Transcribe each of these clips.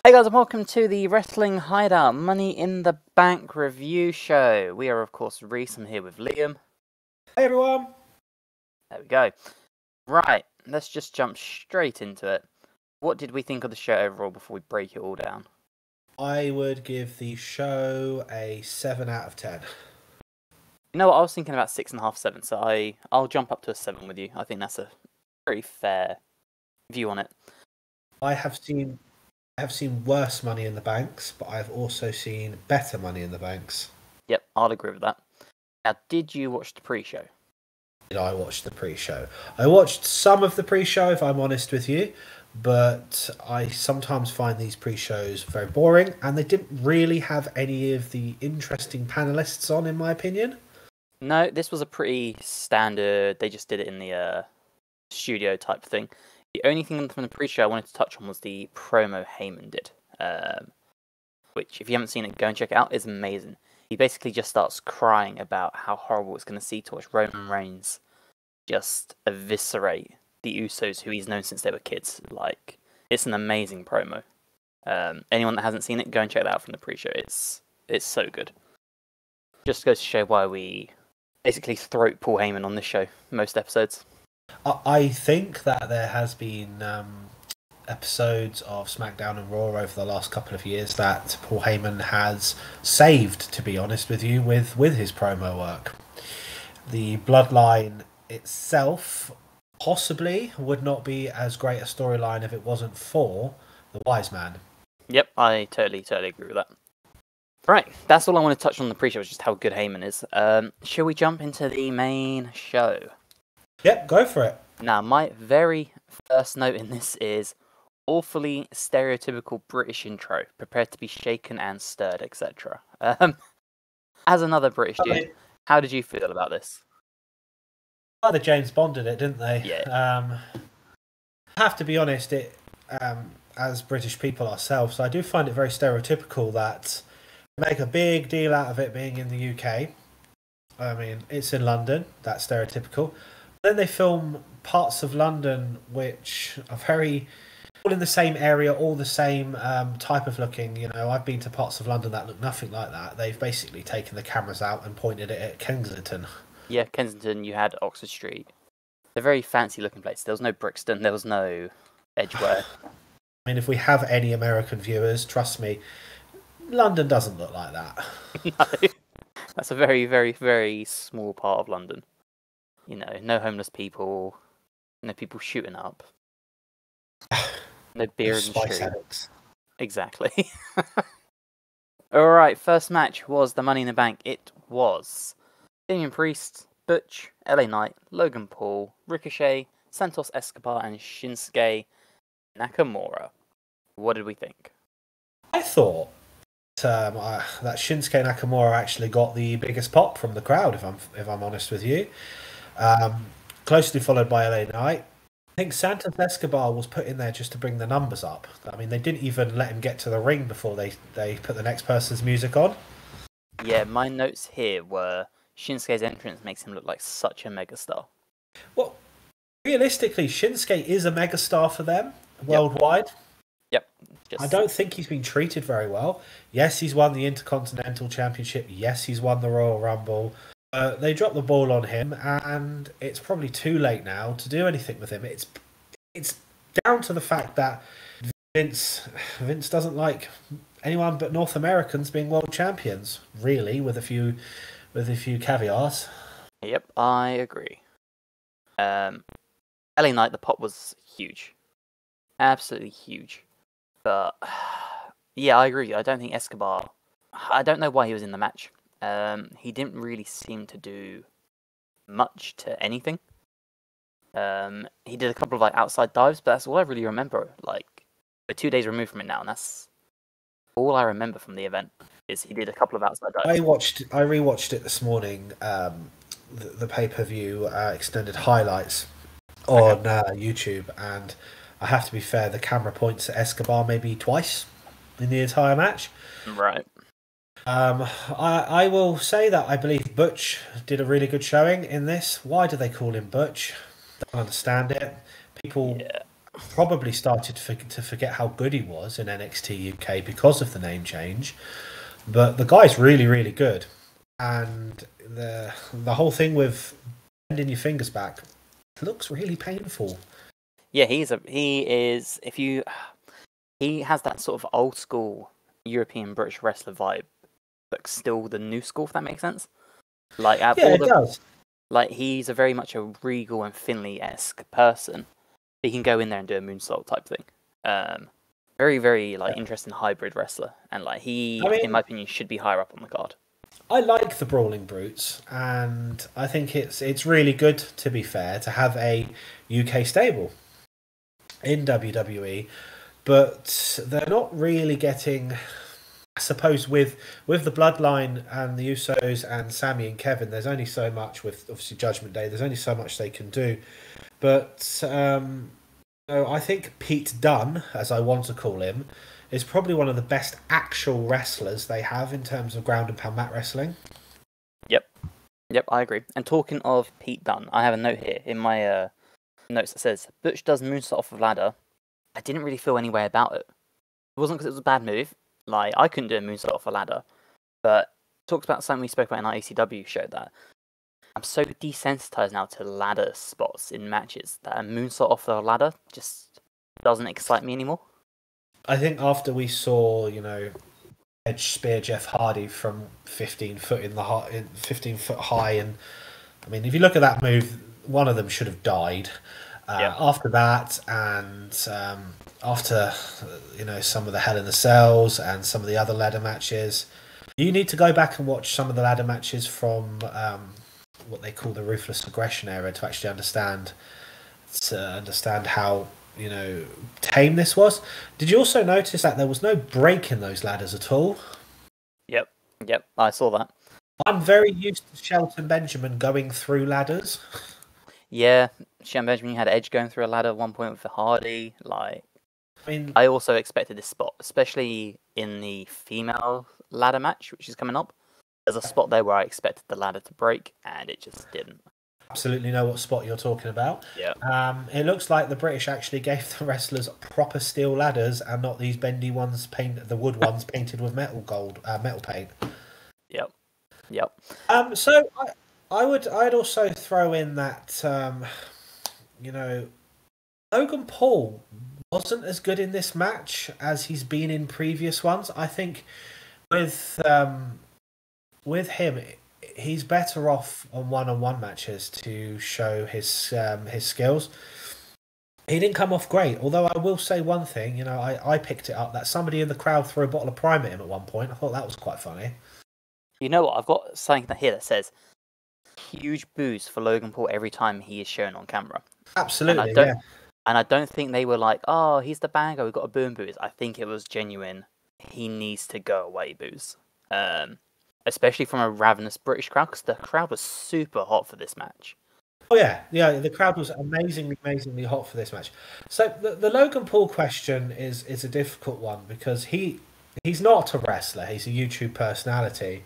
Hey guys, and welcome to the Wrestling Hideout Money in the Bank review show. We are, of course, Rhys. I'm here with Liam. Hey everyone! There we go. Right, let's just jump straight into it. What did we think of the show overall before we break it all down? I would give the show a 7 out of 10. You know what, I was thinking about 6.5, 7, so I'll jump up to a 7 with you. I think that's a pretty fair view on it. I have seen worse Money in the Banks, but I've also seen better Money in the Banks. Yep, I'll agree with that. Now, did you watch the pre-show? Did I watch the pre-show? I watched some of the pre-show, if I'm honest with you, but I sometimes find these pre-shows very boring, and they didn't really have any of the interesting panelists on, in my opinion. No, this was a pretty standard, they just did it in the studio type thing. The only thing from the pre-show I wanted to touch on was the promo Heyman did, which, if you haven't seen it, go and check it out. It's amazing. He basically just starts crying about how horrible it's going to see to watch Roman Reigns just eviscerate the Usos, who he's known since they were kids. Like, it's an amazing promo. Anyone that hasn't seen it, go and check it out from the pre-show. It's so good. Just goes to show why we basically throat Paul Heyman on this show most episodes. I think that there has been episodes of SmackDown and Raw over the last couple of years that Paul Heyman has saved, to be honest with you, with his promo work. The Bloodline itself possibly would not be as great a storyline if it wasn't for the Wise Man. Yep, I totally agree with that. Right, that's all I want to touch on the pre-show, is just how good Heyman is. Shall we jump into the main show? Yep, go for it. Now, my very first note in this is awfully stereotypical British intro. Prepared to be shaken and stirred, etc. As another British dude, how did you feel about this? Well, the James Bond did it, didn't they? Yeah. I have to be honest, as British people ourselves, I do find it very stereotypical that we make a big deal out of it being in the UK. I mean, it's in London, that's stereotypical. Then they film parts of London which are very all in the same area, all the same type of looking. You know, I've been to parts of London that look nothing like that. They've basically taken the cameras out and pointed it at Kensington. Yeah, Kensington, you had Oxford Street. They're very fancy looking places. There was no Brixton, there was no Edgware. I mean, if we have any American viewers, trust me, London doesn't look like that. No, that's a very, very, very small part of London. You know, no homeless people, no people shooting up, no beer in the street. Exactly. Alright, first match was the Money in the Bank. It was Damian Priest, Butch, LA Knight, Logan Paul, Ricochet, Santos Escobar, and Shinsuke Nakamura. What did we think? I thought that Shinsuke Nakamura actually got the biggest pop from the crowd, if I'm honest with you. Closely followed by LA Knight. I think Santos Escobar was put in there just to bring the numbers up. I mean, they didn't even let him get to the ring before they put the next person's music on. Yeah, my notes here were Shinsuke's entrance makes him look like such a megastar. Well, realistically, Shinsuke is a megastar for them worldwide. Yep. I don't think he's been treated very well. Yes, he's won the Intercontinental Championship. Yes, he's won the Royal Rumble. They dropped the ball on him, and it's probably too late now to do anything with him. It's down to the fact that Vince doesn't like anyone but North Americans being world champions, really, with a few caveats. Yep, I agree. LA Knight, the pop was huge. Absolutely huge. But, yeah, I agree. I don't think Escobar... I don't know why he was in the match. He didn't really seem to do much to anything. He did a couple of outside dives, but that's all I really remember. We're 2 days removed from it now, and that's all I remember from the event. Is he did a couple of outside dives. I rewatched it this morning. The pay-per-view extended highlights on YouTube, and I have to be fair. The camera points at Escobar maybe twice in the entire match. Right. I will say that I believe Butch did a really good showing in this. Why do they call him Butch? Don't understand it. People probably started to forget how good he was in NXT UK because of the name change. But the guy's really, really good. And the whole thing with bending your fingers back looks really painful. Yeah, he is. He has that sort of old school European British wrestler vibe, but still the new school. If that makes sense. Like it does. Like he's a very much a Regal and Finlay-esque person. He can go in there and do a moonsault type thing. Very, very interesting hybrid wrestler, and in my opinion, should be higher up on the card. I like the Brawling Brutes, and I think it's really good, to be fair, to have a UK stable in WWE, but they're not really getting. I suppose with the Bloodline and the Usos and Sammy and Kevin, there's only so much with obviously Judgment Day. There's only so much they can do, but I think Pete Dunne, as I want to call him, is probably one of the best actual wrestlers they have in terms of ground and pound mat wrestling. Yep, I agree. And talking of Pete Dunne, I have a note here in my notes that says Butch does moonsault off of ladder. I didn't really feel any way about it. It wasn't because it was a bad move. Like, I couldn't do a moonsault off a ladder. But talks about something we spoke about in our ECW show, that I'm so desensitized now to ladder spots in matches that a moonsault off the ladder just doesn't excite me anymore. I think after we saw, Edge spear Jeff Hardy from 15 foot 15 foot high, and I mean, if you look at that move, one of them should have died. After that, and after some of the Hell in the Cells and some of the other ladder matches, you need to go back and watch some of the ladder matches from what they call the Ruthless Aggression era to actually understand how tame this was. Did you also notice that there was no break in those ladders at all? Yep, I saw that. I'm very used to Shelton Benjamin going through ladders. Yeah, Shelton Benjamin had Edge going through a ladder at one point with Hardy. I also expected this spot, especially in the female ladder match, which is coming up. There's a spot there where I expected the ladder to break, and it just didn't. Absolutely know what spot you're talking about. Yeah. It looks like the British actually gave the wrestlers proper steel ladders and not these bendy ones, the wood ones painted with metal paint. Yep. So I'd also throw in that Logan Paul wasn't as good in this match as he's been in previous ones. I think with him, he's better off on one-on-one matches to show his skills. He didn't come off great, although I will say one thing. I picked it up that somebody in the crowd threw a bottle of Prime at him at one point. I thought that was quite funny. You know what? I've got something here that says huge boos for Logan Paul every time he is shown on camera. Absolutely, and I don't think they were like, oh, he's the banger, we've got a boo and boos. I think it was genuine. He needs to go away boos. Especially from a ravenous British crowd, because the crowd was super hot for this match. Oh yeah, the crowd was amazingly hot for this match. So the Logan Paul question is a difficult one because he's not a wrestler. He's a YouTube personality,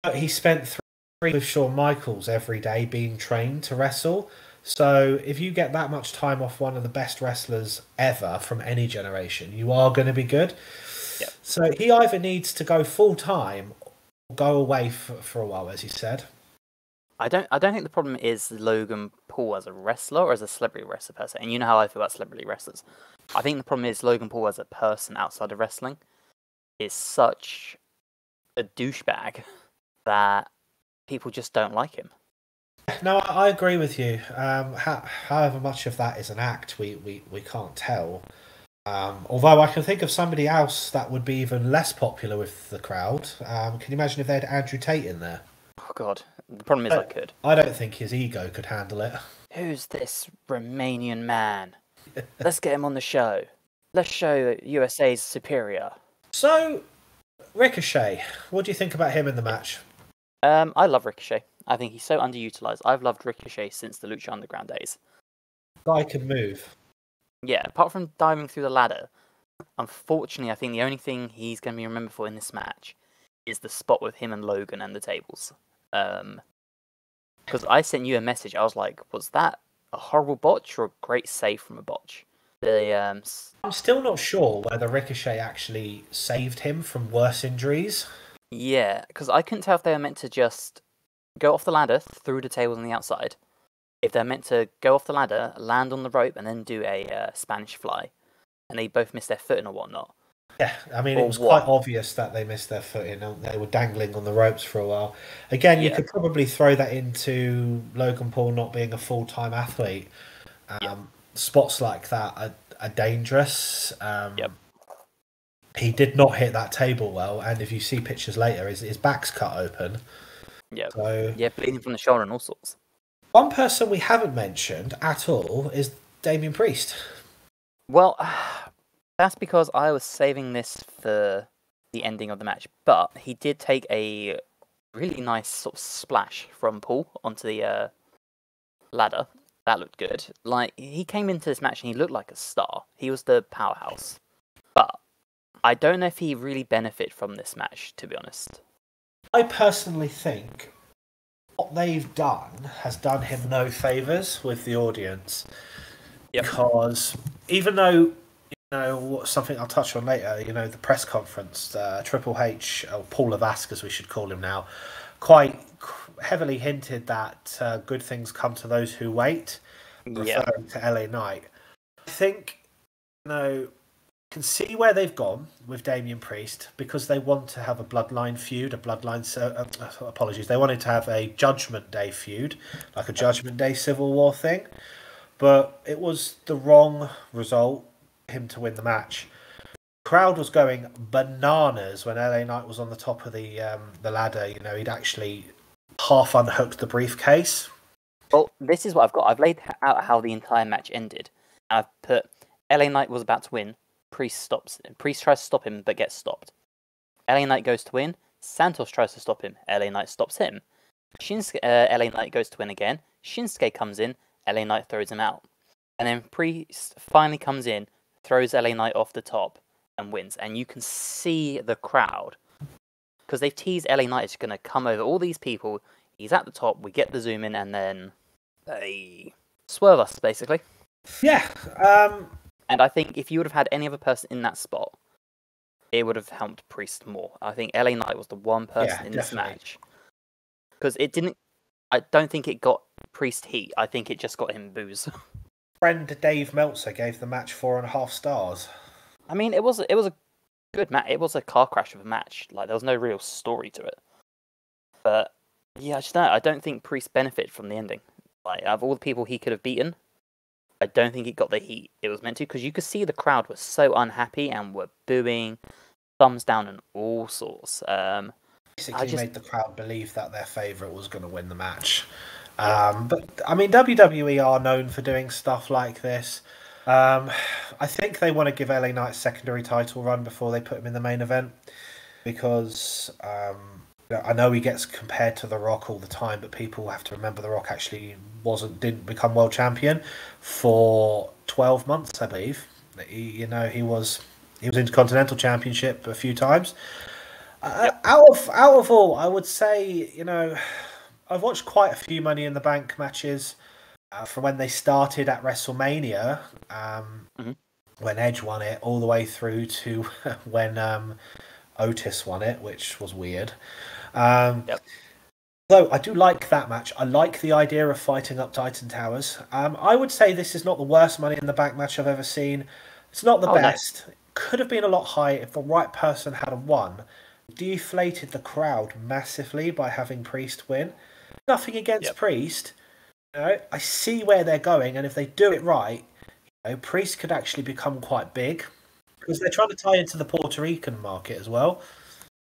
but he spent 3 with Shawn Michaels every day being trained to wrestle. So if you get that much time off one of the best wrestlers ever from any generation, you are going to be good. Yep. So he either needs to go full time or go away for a while, as he said. I don't think the problem is Logan Paul as a wrestler or as a celebrity wrestler per se. And you know how I feel about celebrity wrestlers. I think the problem is Logan Paul as a person outside of wrestling is such a douchebag that people just don't like him. No, I agree with you. However much of that is an act, we can't tell. Although I can think of somebody else that would be even less popular with the crowd. Can you imagine if they had Andrew Tate in there? Oh, God. The problem is I could. I don't think his ego could handle it. Who's this Romanian man? Let's get him on the show. Let's show USA's superior. So, Ricochet, what do you think about him in the match? I love Ricochet. I think he's so underutilized. I've loved Ricochet since the Lucha Underground days. Guy can move. Yeah, apart from diving through the ladder, unfortunately, I think the only thing he's going to be remembered for in this match is the spot with him and Logan and the tables. Because I sent you a message, I was like, was that a horrible botch or a great save from a botch? I'm still not sure whether Ricochet actually saved him from worse injuries. Yeah, because I couldn't tell if they were meant to just go off the ladder through the tables on the outside, if they're meant to go off the ladder, land on the rope, and then do a Spanish fly, and they both missed their footing or whatnot. Yeah, I mean, Or it was what? quite obvious that they missed their footing. They were dangling on the ropes for a while. Again, you Yeah. could probably throw that into Logan Paul not being a full-time athlete. Spots like that are dangerous. Yep. He did not hit that table well, and if you see pictures later, his back's cut open. Yeah. So, Yeah, bleeding from the shoulder and all sorts. one person we haven't mentioned at all is Damien Priest. Well, that's because I was saving this for the ending of the match, but he did take a really nice sort of splash from Paul onto the ladder. That looked good. Like, he came into this match and he looked like a star. He was the powerhouse. But I don't know if he really benefited from this match, to be honest. I personally think what they've done has done him no favours with the audience. Yep. Because even though, something I'll touch on later, the press conference, Triple H, or Paul Levesque as we should call him now, quite heavily hinted that good things come to those who wait, referring to LA Knight. I think, can see where they've gone with Damien Priest because they want to have a Bloodline feud, apologies, they wanted to have a Judgment Day feud, like a Judgment Day Civil War thing, but it was the wrong result for him to win the match. The crowd was going bananas when LA Knight was on the top of the ladder. He'd actually half unhooked the briefcase. Well, this is what I've got. I've laid out how the entire match ended. I've put LA Knight was about to win. Priest stops. Priest tries to stop him, but gets stopped. LA Knight goes to win. Santos tries to stop him. LA Knight stops him. LA Knight goes to win again. Shinsuke comes in. LA Knight throws him out. And then Priest finally comes in, throws LA Knight off the top, and wins. And you can see the crowd. Because they've teased LA Knight is going to come over all these people. He's at the top, we get the zoom in, and then they swerve us, basically. Yeah. And I think if you would have had any other person in that spot, it would have helped Priest more. I think LA Knight was the one person in this match. Because it didn't... I don't think it got Priest heat. I think it just got him booze. Friend Dave Meltzer gave the match 4.5 stars. I mean, it was a good match. It was a car crash of a match. Like, there was no real story to it. But yeah, I don't think Priest benefited from the ending. Like, out of all the people he could have beaten, I don't think it got the heat it was meant to, because you could see the crowd was so unhappy and were booing, thumbs down and all sorts. Basically made the crowd believe that their favourite was going to win the match. But, I mean, WWE are known for doing stuff like this. I think they want to give LA Knight a secondary title run before they put him in the main event, because I know he gets compared to The Rock all the time, but people have to remember The Rock actually didn't become world champion for 12 months, I believe. He was Intercontinental Championship a few times. Out of all, I would say, I've watched quite a few Money in the Bank matches from when they started at WrestleMania, when Edge won it, all the way through to when Otis won it, which was weird. Though I do like that match. I like the idea of fighting up Titan Towers. I would say this is not the worst Money in the Bank match I've ever seen. It's not the best. No. Could have been a lot higher if the right person had won. Deflated the crowd massively by having Priest win. Nothing against Priest. I see where they're going, and if they do it right, Priest could actually become quite big, because they're trying to tie into the Puerto Rican market as well.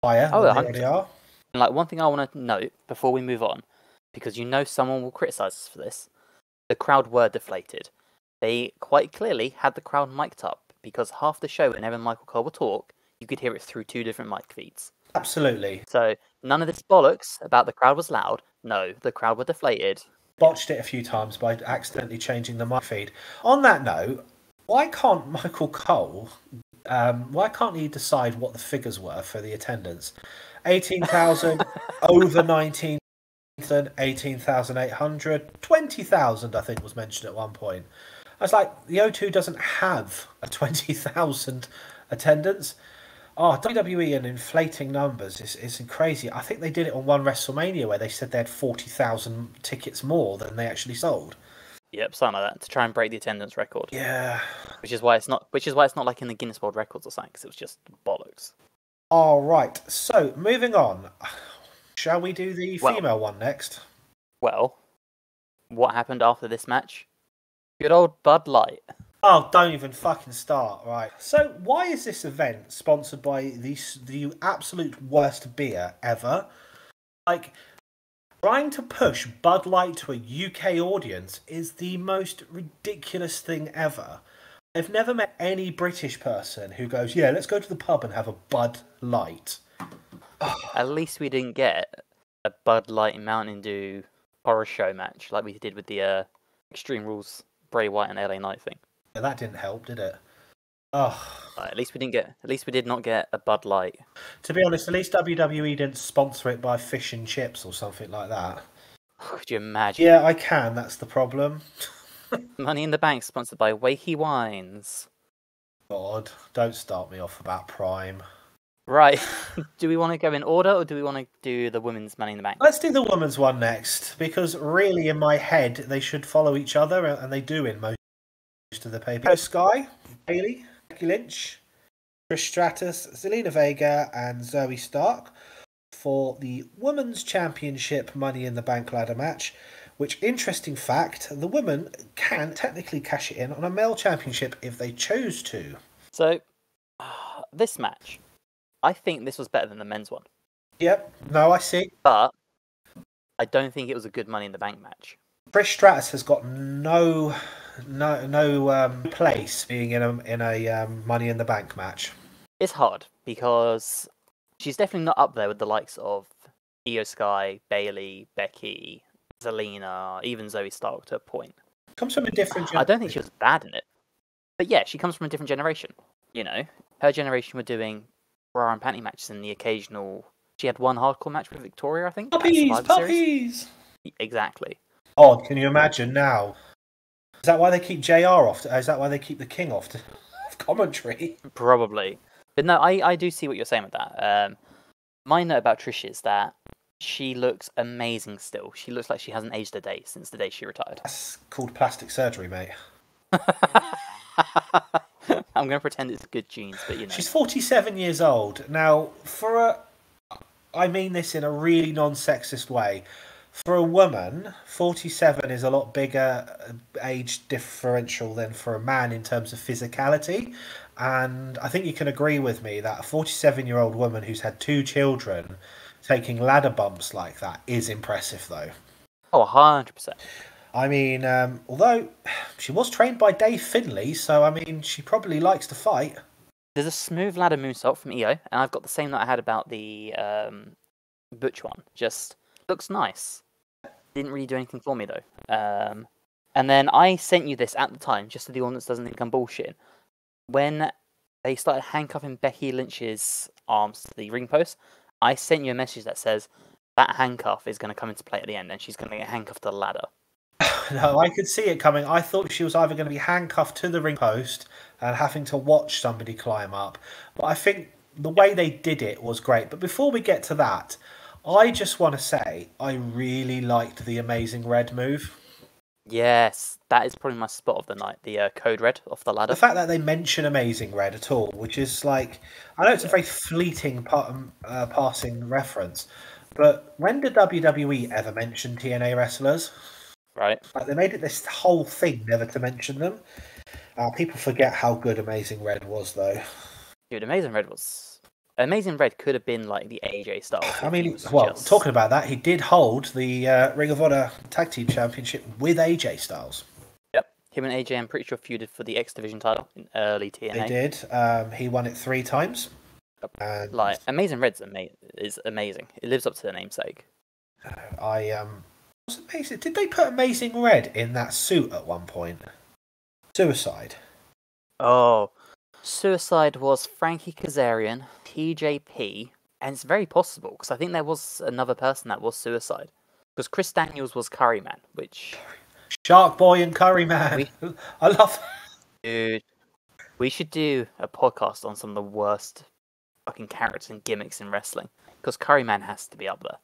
Higher than they already are. Like, one thing I want to note before we move on, because someone will criticise us for this, the crowd were deflated. They quite clearly had the crowd mic'd up, because half the show, whenever Michael Cole would talk, you could hear it through 2 different mic feeds. Absolutely. So, none of this bollocks about the crowd was loud. No, the crowd were deflated. Botched it a few times by accidentally changing the mic feed. On that note, why can't Michael Cole, why can't he decide what the figures were for the attendance? 18,000, over 19,000, 18,800, 20,000 I think was mentioned at one point. I was like, the O2 doesn't have a 20,000 attendance. Oh, WWE and inflating numbers is crazy. I think they did it on one WrestleMania where they said they had 40,000 tickets more than they actually sold. Yep, something like that to try and break the attendance record. Yeah. Which is why it's not like in the Guinness World Records or something, because it was just bollocks. All right. So moving on, shall we do the female one next? Well, what happened after this match? Good old Bud Light. Oh, don't even fucking start. Right. So why is this event sponsored by the absolute worst beer ever? Like, trying to push Bud Light to a UK audience is the most ridiculous thing ever. I've never met any British person who goes, yeah, let's go to the pub and have a Bud Light. At least we didn't get a Bud Light and Mountain Dew horror show match like we did with the Extreme Rules Bray Wyatt and LA Knight thing. Yeah, that didn't help, did it? Oh. At least we did not get a Bud Light. To be honest, at least WWE didn't sponsor it by fish and chips or something like that. Could you imagine? Yeah, I can. That's the problem. Money in the Bank sponsored by Wakey Wines. God, don't start me off about Prime. Right. Do we want to go in order, or do we want to do the women's Money in the Bank? Let's do the women's one next, because really, in my head, they should follow each other, and they do in most of the paper. Sky, Bailey, Becky Lynch, Trish Stratus, Zelina Vega, and Zoe Stark for the Women's Championship Money in the Bank ladder match. Which, interesting fact, the women can technically cash it in on a male championship if they chose to. So, this match, I think this was better than the men's one. Yep, no, I see. But I don't think it was a good Money in the Bank match. Trish Stratus has got no place being in a Money in the Bank match. It's hard because she's definitely not up there with the likes of Io Sky, Bailey, Becky, Zelina, even Zoe Stark to a point. Comes from a different generation. I don't think she was bad in it. But yeah, she comes from a different generation. You know, her generation were doing bra and panty matches and the occasional... She had one hardcore match with Victoria, I think. Puppies! Exactly. Odd, can you imagine now? Is that why they keep JR off? Is that why they keep the King off commentary? Probably. But no, I do see what you're saying with that. My note about Trish is that she looks amazing still. She looks like she hasn't aged a day since the day she retired. That's called plastic surgery, mate. I'm going to pretend it's good genes, but you know. She's 47 years old. Now, I mean this in a really non-sexist way. For a woman, 47 is a lot bigger age differential than for a man in terms of physicality. And I think you can agree with me that a 47-year-old woman who's had 2 children taking ladder bumps like that is impressive, though. Oh, 100%. I mean, although she was trained by Dave Finlay, so I mean, she probably likes to fight. There's a smooth ladder moonsault from Io, and I've got the same that I had about the Butch one. Just looks nice. Didn't really do anything for me, though. And then I sent you this at the time, just so the audience doesn't think I'm bullshitting. When they started handcuffing Becky Lynch's arms to the ring post, I sent you a message that says that handcuff is going to come into play at the end, and she's going to get handcuffed to the ladder. No, I could see it coming. I thought she was either going to be handcuffed to the ring post and having to watch somebody climb up. But I think the way they did it was great. But before we get to that, I just want to say I really liked the Amazing Red move. Yes, that is probably my spot of the night, the Code Red off the ladder. The fact that they mention Amazing Red at all, which is like, I know it's a very fleeting passing reference, but when did WWE ever mention TNA wrestlers? Right. Like, they made it this whole thing never to mention them. People forget how good Amazing Red was, though. Dude, Amazing Red could have been like the AJ style. I mean, talking about that, he did hold the Ring of Honor Tag Team Championship with AJ Styles. Yep. Him and AJ, I'm pretty sure, feuded for the X Division title in early TNA. They did. He won it 3 times. And... Like, Amazing Red is amazing. It lives up to the namesake. Was amazing. Did they put Amazing Red in that suit at one point? Suicide. Oh, Suicide was Frankie Kazarian, TJP, and it's very possible because I think there was another person that was Suicide. Because Chris Daniels was Curryman, which Shark Boy and Curry Man. I love. Dude, we should do a podcast on some of the worst fucking characters and gimmicks in wrestling, because Curry Man has to be up there.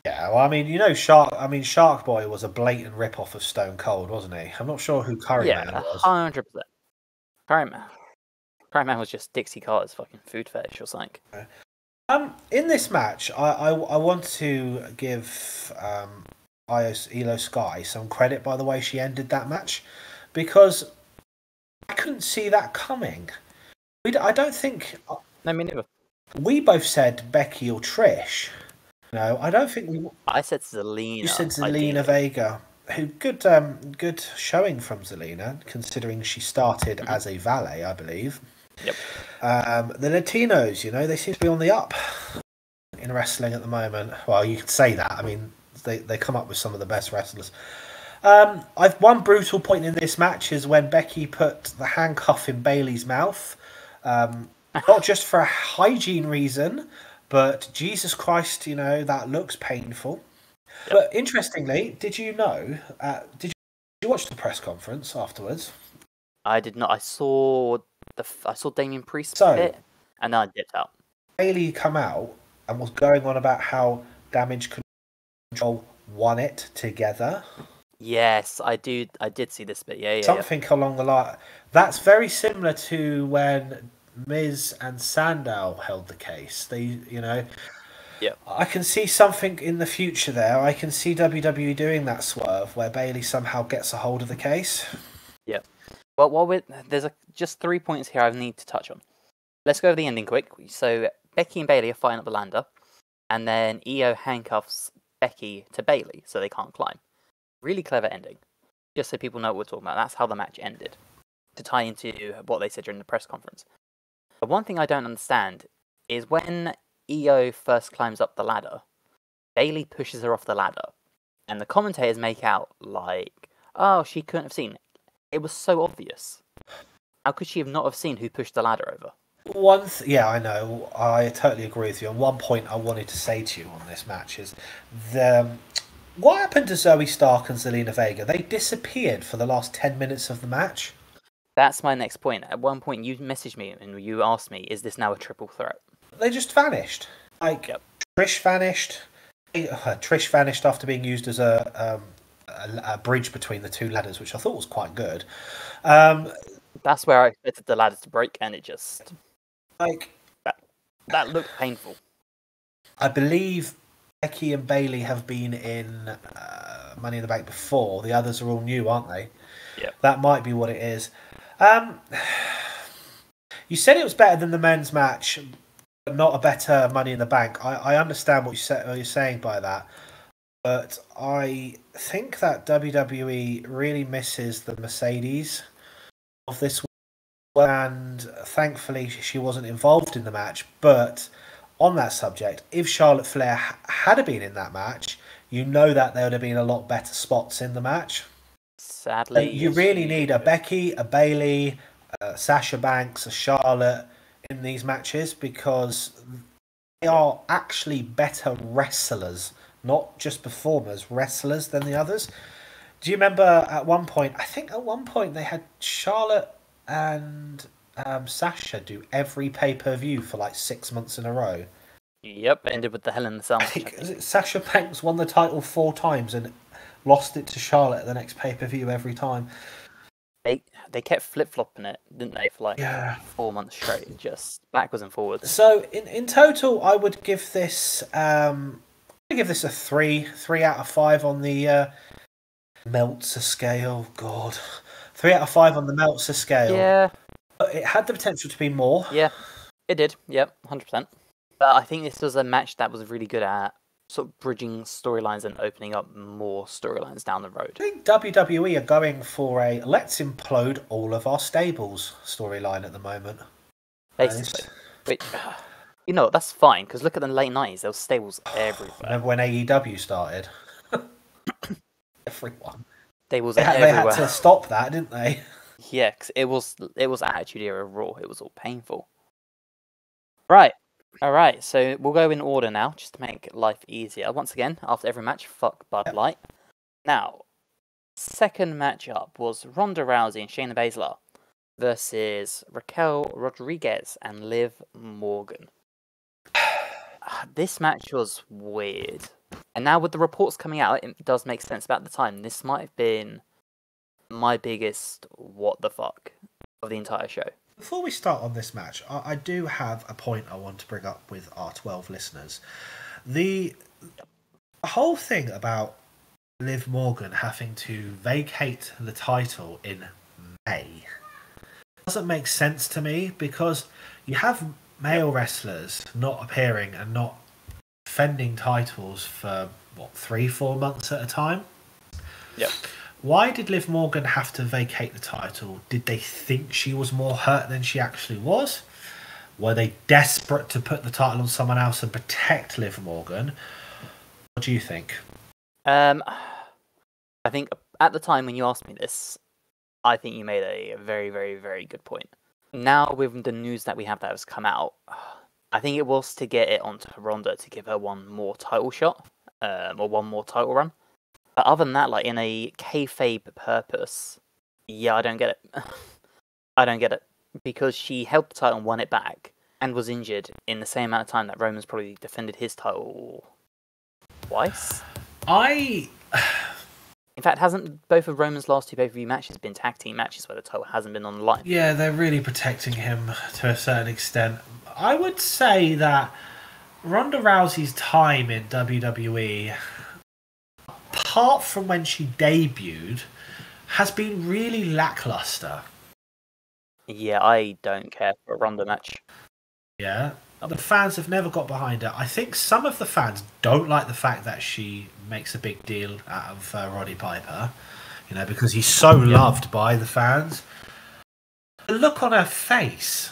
Yeah, well, I mean, you know, Shark Boy was a blatant rip-off of Stone Cold, wasn't he? I'm not sure who Curry Man was. 100%. Curry Man was just Dixie Carter's fucking food fetish or something. In this match, I want to give Io Sky some credit by the way she ended that match, because I couldn't see that coming. I don't think. No, me neither. We both said Becky or Trish. No, I don't think we. I said Zelina. You said Zelina Vega. Who good showing from Zelina, considering she started as a valet, I believe. Yep. The Latinos, you know, they seem to be on the up in wrestling at the moment. Well, you could say that. I mean, they come up with some of the best wrestlers. One brutal point in this match is when Becky put the handcuff in Bayley's mouth. Not just for a hygiene reason, but Jesus Christ, you know, that looks painful. Yep. But interestingly, did you know? Did you watch the press conference afterwards? I did not. I saw Damian Priest bit, and then I dipped out. Bayley come out and was going on about how Damage Control won it together. Yes, I did see this bit. Yeah. Something along the line. That's very similar to when Miz and Sandow held the case. They, you know. Yeah. I can see something in the future there. I can see WWE doing that swerve where Bayley somehow gets a hold of the case. Yeah. Well, there's just 3 points here I need to touch on. Let's go over the ending quick. So Becky and Bayley are fighting up the ladder, and then Io handcuffs Becky to Bayley so they can't climb. Really clever ending. Just so people know what we're talking about. That's how the match ended. To tie into what they said during the press conference. The one thing I don't understand is when Io first climbs up the ladder, Bayley pushes her off the ladder, and the commentators make out like, oh, she couldn't have seen it. It was so obvious. How could she have not have seen who pushed the ladder over? Yeah, I know. I totally agree with you. And one point I wanted to say to you on this match is what happened to Zoe Stark and Zelina Vega? They disappeared for the last 10 minutes of the match. That's my next point. At one point, you messaged me and you asked me, "Is this now a triple threat?" They just vanished. Yep. Trish vanished. Trish vanished after being used as a bridge between the two ladders, which I thought was quite good. That's where I expected the ladders to break, and it just that looked painful. I believe Becky and Bayley have been in Money in the Bank before. The others are all new, aren't they? Yeah. That might be what it is. You said it was better than the men's match, but not a better Money in the Bank. I understand what you're saying by that. But I think that WWE really misses the Mercedes of this one, and thankfully she wasn't involved in the match. But on that subject, if Charlotte Flair had been in that match, you know that there would have been a lot better spots in the match. Sadly, you really need a Becky, a Bayley, Sasha Banks, a Charlotte in these matches, because they are actually better wrestlers. Not just performers, wrestlers than the others. Do you remember at one point, I think at one point they had Charlotte and Sasha do every pay-per-view for like 6 months in a row? Yep, it ended with the Hell in the Cell. I think Sasha Banks won the title 4 times and lost it to Charlotte at the next pay-per-view every time. They kept flip-flopping it, didn't they, for like 4 months straight, just backwards and forwards. So in total, I would give this... give this a 3 out of 5 on the Meltzer scale. God, 3 out of 5 on the Meltzer scale. Yeah, but it had the potential to be more. Yeah, it did. Yep, 100%. But I think this was a match that was really good at sort of bridging storylines and opening up more storylines down the road. I think WWE are going for a let's implode all of our stables storyline at the moment. Basically, which. You know, that's fine, because look at the late 90s, there was stables everywhere. Remember when AEW started? Everyone. Stables everywhere. They had to stop that, didn't they? Yeah, because it was Attitude Era Raw. It was all painful. Right. Alright, so we'll go in order now, just to make life easier. Once again, after every match, fuck Bud Light. Now, second matchup was Ronda Rousey and Shayna Baszler versus Raquel Rodriguez and Liv Morgan. This match was weird. And now with the reports coming out, it does make sense about the time. This might have been my biggest what the fuck of the entire show. Before we start on this match, I do have a point I want to bring up with our 12 listeners. The whole thing about Liv Morgan having to vacate the title in May doesn't make sense to me, because you have male wrestlers not appearing and not defending titles for, 3-4 months at a time? Yep. Why did Liv Morgan have to vacate the title? Did they think she was more hurt than she actually was? Were they desperate to put the title on someone else and protect Liv Morgan? What do you think? I think at the time when you asked me this, I think you made a very, very, very good point. Now, with the news that we have that has come out, I think it was to get it onto Ronda to give her one more title shot, or one more title run. But other than that, like in a kayfabe purpose, yeah, I don't get it. I don't get it. Because she held the title and won it back, and was injured in the same amount of time that Roman's probably defended his title twice. In fact, hasn't both of Roman's last two pay-per-view matches been tag team matches where the title hasn't been on the line? Yeah, they're really protecting him to a certain extent. I would say that Ronda Rousey's time in WWE, apart from when she debuted, has been really lackluster. Yeah, I don't care for a Ronda match. Yeah, the fans have never got behind her. I think some of the fans don't like the fact that she makes a big deal out of Roddy Piper, because he's so loved by the fans. The look on her face,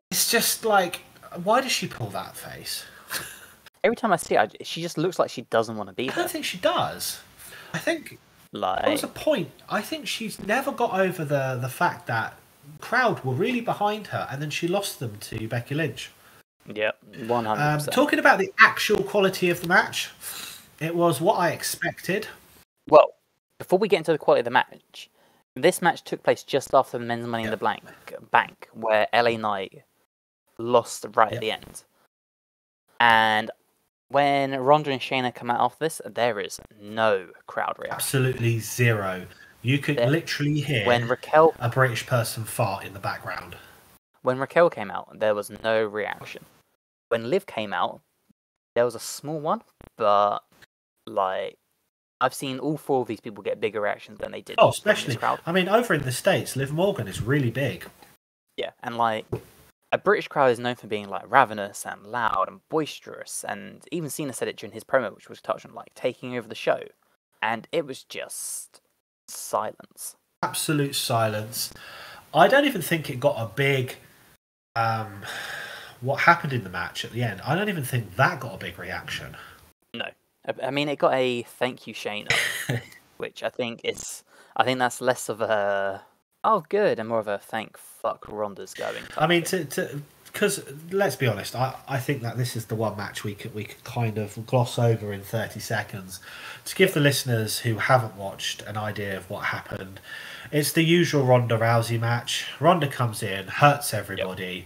it's just like, why does she pull that face? Every time I see her, she just looks like she doesn't want to be there. I don't think she does. I think like, there was a point. I think she's never got over the fact that the crowd were really behind her, and then she lost them to Becky Lynch. Yep, 100%. Talking about the actual quality of the match, it was what I expected. Well, before we get into the quality of the match, this match took place just after the men's Money in the Bank, where LA Knight lost right at the end. And when Ronda and Shayna come out after this, there is no crowd reaction. Absolutely zero. You could literally hear when Raquel, a British person fart in the background. When Raquel came out, there was no reaction. When Liv came out, there was a small one, but like, I've seen all four of these people get bigger reactions than they did. Oh, especially, crowd. I mean, over in the States, Liv Morgan is really big. Yeah, and like, a British crowd is known for being like ravenous and loud and boisterous, and even Cena said it during his promo, which was touched on like taking over the show, and it was just silence. Absolute silence. I don't even think it got a big. What happened in the match at the end? I don't even think that got a big reaction. No, I mean it got a thank you, Shayna, which I think that's less of a oh good and more of a thank fuck Ronda's going. I mean, because let's be honest, I think that this is the one match we could kind of gloss over in 30 seconds to give the listeners who haven't watched an idea of what happened. It's the usual Ronda Rousey match. Ronda comes in, hurts everybody.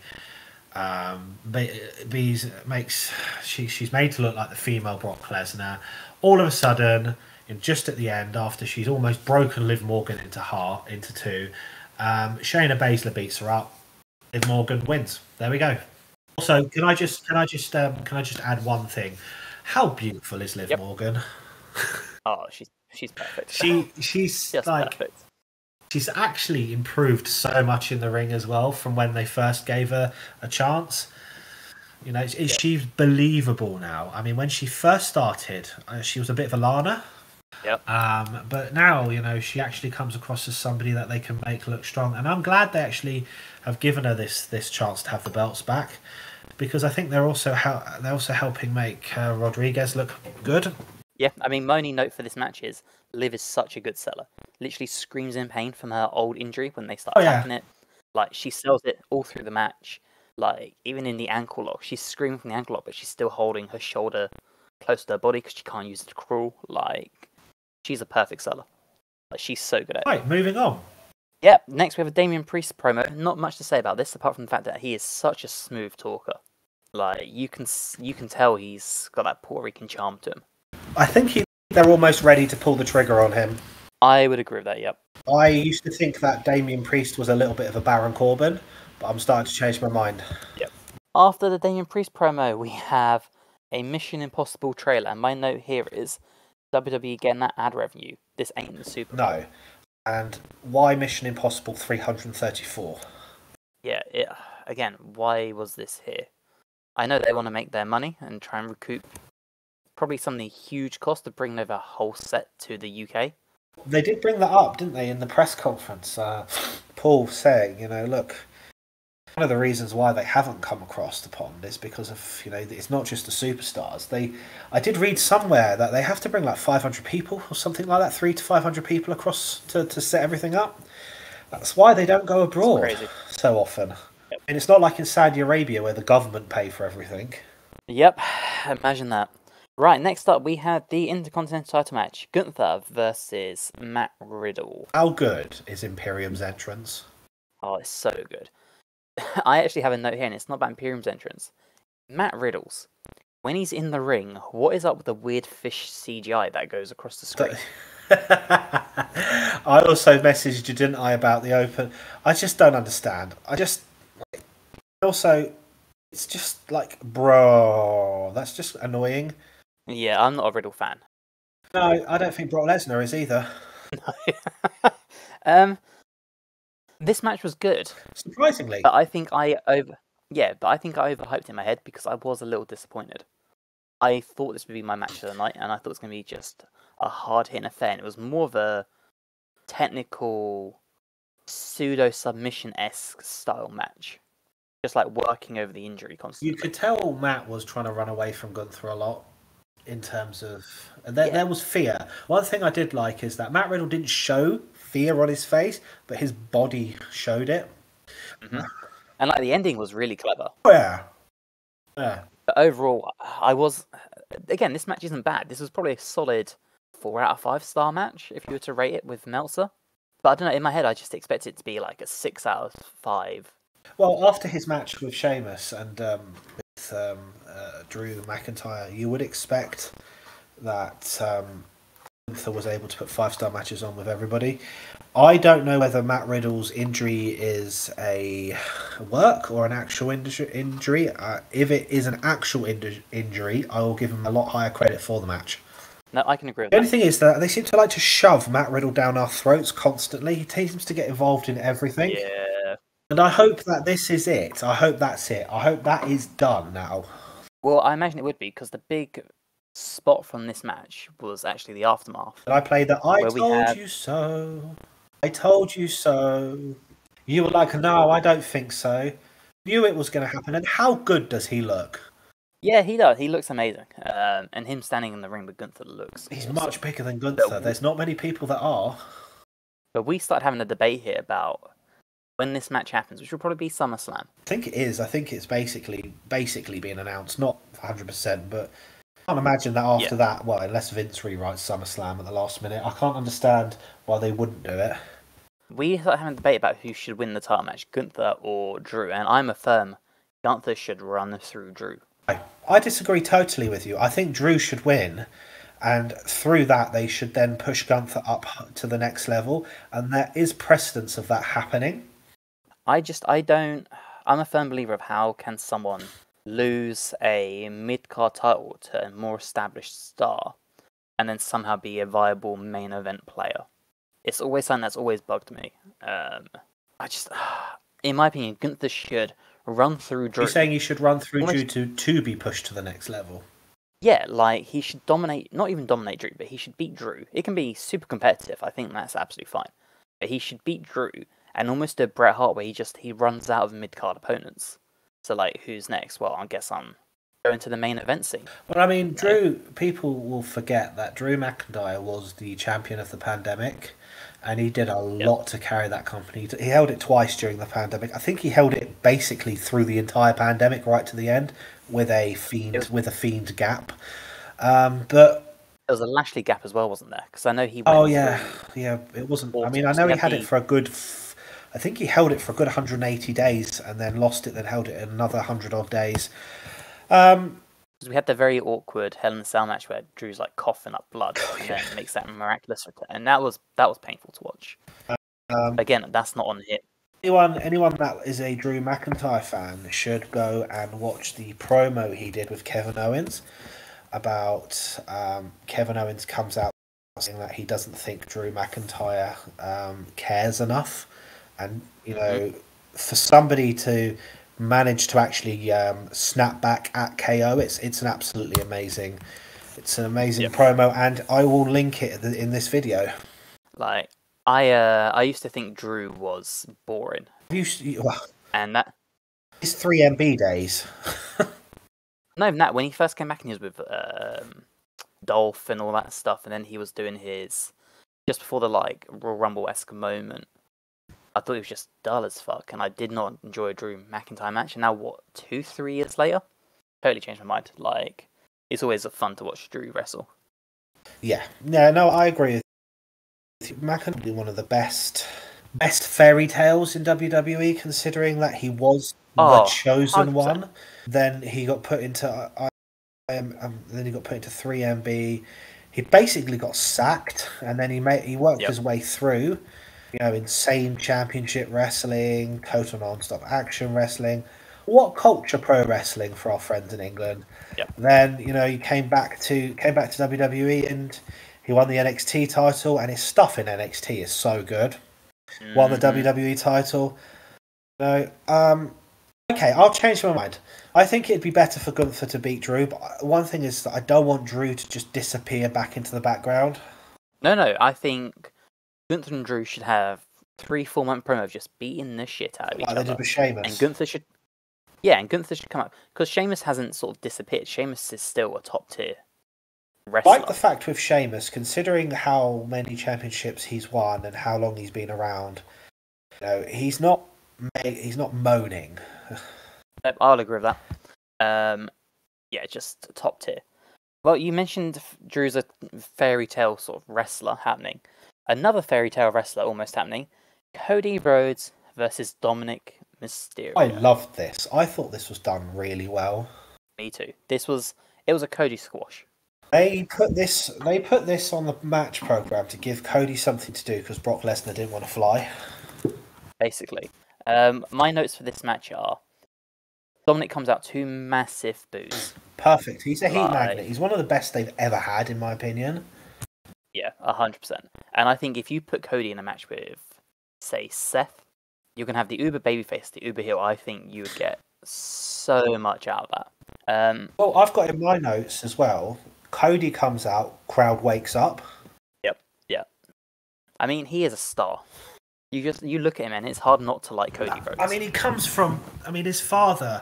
She's made to look like the female Brock Lesnar. All of a sudden, just at the end, after she's almost broken Liv Morgan into two, Shayna Baszler beats her up. Liv Morgan wins. There we go. Also, can I just add one thing? How beautiful is Liv Morgan? Oh, she's perfect. She's just like perfect. She's actually improved so much in the ring as well from when they first gave her a chance. She's believable now. I mean, when she first started, she was a bit of a Lana. Yep. But now, she actually comes across as somebody that they can make look strong. And I'm glad they actually have given her this chance to have the belts back, because I think they're also helping make Rodriguez look good. Yeah, I mean, my only note for this match is Liv is such a good seller. Literally screams in pain from her old injury when they start attacking it. Like, she sells it all through the match. Like, even in the ankle lock, she's screaming from the ankle lock, but she's still holding her shoulder close to her body because she can't use it to crawl. Like, she's a perfect seller. Like, she's so good at it. Right, moving on. Yep, next we have a Damian Priest promo. Not much to say about this, apart from the fact that he is such a smooth talker. Like, you can tell he's got that Puerto Rican charm to him. I think they're almost ready to pull the trigger on him. I would agree with that, yep. I used to think that Damian Priest was a little bit of a Baron Corbin, but I'm starting to change my mind. Yep. After the Damian Priest promo, we have a Mission Impossible trailer, and my note here is WWE getting that ad revenue. This ain't the Super Bowl. No. And why Mission Impossible 334? Yeah, again, why was this here? I know they want to make their money and try and recoup probably some of the huge cost of bringing over a whole set to the UK. They did bring that up, didn't they, in the press conference? Paul saying, look, one of the reasons why they haven't come across the pond is because of, it's not just the superstars. I did read somewhere that they have to bring like 500 people or something like that, 300 to 500 people across to set everything up. That's why they don't go abroad so often. Yep. And it's not like in Saudi Arabia where the government pay for everything. Yep, imagine that. Right, next up we have the Intercontinental title match. Gunther versus Matt Riddle. How good is Imperium's entrance? Oh, it's so good. I actually have a note here, and it's not about Imperium's entrance. Matt Riddle's. When he's in the ring, what is up with the weird fish CGI that goes across the screen? I also messaged you, didn't I, about the open. I just don't understand. Also, it's just like, bro, that's just annoying. Yeah, I'm not a Riddle fan. No, I don't think Brock Lesnar is either. No. This match was good. Surprisingly. But I think I overhyped it in my head because I was a little disappointed. I thought this would be my match of the night, and I thought it was going to be just a hard-hitting affair. And it was more of a technical, pseudo-submission-esque style match. Just like working over the injury constantly. You could tell Matt was trying to run away from Gunther a lot in terms of... And there was fear. One thing I did like is that Matt Riddle didn't show fear on his face, but his body showed it. Mm-hmm. And like the ending was really clever. Oh, yeah. But overall, again, this match isn't bad. This was probably a solid 4 out of 5 star match if you were to rate it with Meltzer. But I don't know, in my head I just expect it to be like a 6 out of 5. Well, after his match with Sheamus and with Drew McIntyre, you would expect that Gunther was able to put 5-star matches on with everybody. I don't know whether Matt Riddle's injury is a work or an actual injury. If it is an actual injury, I will give him a lot higher credit for the match. No, I can agree with that. The only thing is that they seem to like to shove Matt Riddle down our throats constantly. He seems to get involved in everything. Yeah. And I hope that this is it. I hope that's it. I hope that is done now. Well, I imagine it would be, because the big spot from this match was actually the aftermath. And I played that I told you so. I told you so. You were like, no, I don't think so. Knew it was going to happen. And how good does he look? Yeah, he does. He looks amazing. And him standing in the ring with Gunther looks He's awesome. Much bigger than Gunther. There's not many people that are. But we started having a debate here about when this match happens, which will probably be SummerSlam. I think it is. I think it's basically being announced. Not 100%, but I can't imagine that after that, well, unless Vince rewrites SummerSlam at the last minute, I can't understand why they wouldn't do it. We started having a debate about who should win the title match, Gunther or Drew, and I'm a firm Gunther should run through Drew. I disagree totally with you. I think Drew should win, and through that they should then push Gunther up to the next level, and there is precedence of that happening. I'm a firm believer of how can someone lose a mid-card title to a more established star and then somehow be a viable main event player. It's always something that's always bugged me. In my opinion, Gunther should run through Drew. You're saying he should run through Drew to be pushed to the next level? Yeah, like he should dominate, not even dominate Drew, but he should beat Drew. It can be super competitive, I think that's absolutely fine. But he should beat Drew and almost do a Bret Hart where he runs out of mid-card opponents. So, like, who's next? Well, I guess I'm going to the main event scene. Well, I mean, Drew, people will forget that Drew McIntyre was the champion of the pandemic, and he did a lot to carry that company. He held it twice during the pandemic. I think he held it basically through the entire pandemic, right to the end, with a fiend gap. But There was a Lashley gap as well, wasn't there? Because I know he went. Oh yeah, it wasn't. I mean, I know he had it for a good. I think he held it for a good 180 days, and then lost it. Then held it another 100 odd days. Because we had the very awkward Hell in a Cell match where Drew's like coughing up blood, and then makes that miraculous return, and that was painful to watch. Again, that's not on him. Anyone that is a Drew McIntyre fan should go and watch the promo he did with Kevin Owens about Kevin Owens comes out saying that he doesn't think Drew McIntyre cares enough, and for somebody to manage to actually snap back at KO, it's an absolutely amazing. It's an amazing promo, and I will link it in this video. Like I used to think Drew was boring, and that his 3MB days. Not even that. When he first came back and he was with Dolph and all that stuff, and then he was doing his just before the like Royal Rumble-esque moment. I thought he was just dull as fuck, and I did not enjoy a Drew McIntyre match. And now, 2-3 years later, totally changed my mind. Like, it's always fun to watch Drew wrestle. Yeah, no, I agree. McIntyre one of the best fairy tales in WWE, considering that he was the chosen 100%. One. Then he got put into then he got put into 3MB. He basically got sacked, and then he worked his way through. Insane championship wrestling, total non-stop action wrestling. What culture pro wrestling for our friends in England. Yep. Then he came back to WWE, and he won the NXT title, and his stuff in NXT is so good. Mm-hmm. Won the WWE title. Okay, I'll change my mind. I think it'd be better for Gunther to beat Drew, but one thing is that I don't want Drew to just disappear back into the background. No, I think Gunther and Drew should have 3-4 month promo of just beating the shit out of each other. They did with Sheamus. And Gunther should come up, because Sheamus hasn't sort of disappeared. Sheamus is still a top tier wrestler. Like the fact with Sheamus, considering how many championships he's won and how long he's been around, he's not moaning. I'll agree with that. Just top tier. Well, you mentioned Drew's a fairy tale sort of wrestler happening. Another fairy tale wrestler almost happening. Cody Rhodes versus Dominik Mysterio. I loved this. I thought this was done really well. Me too. It was a Cody squash. They put this on the match program to give Cody something to do because Brock Lesnar didn't want to fly. Basically. My notes for this match are Dominik comes out 2 massive boos. Perfect. He's a heat magnet. He's one of the best they've ever had, in my opinion. Yeah, 100%. And I think if you put Cody in a match with, say, Seth, you can have the uber babyface, the uber heel. I think you would get so much out of that. Well, I've got in my notes as well. Cody comes out, crowd wakes up. Yep. I mean, he is a star. You look at him and it's hard not to like Cody Rhodes. I mean, he comes from his father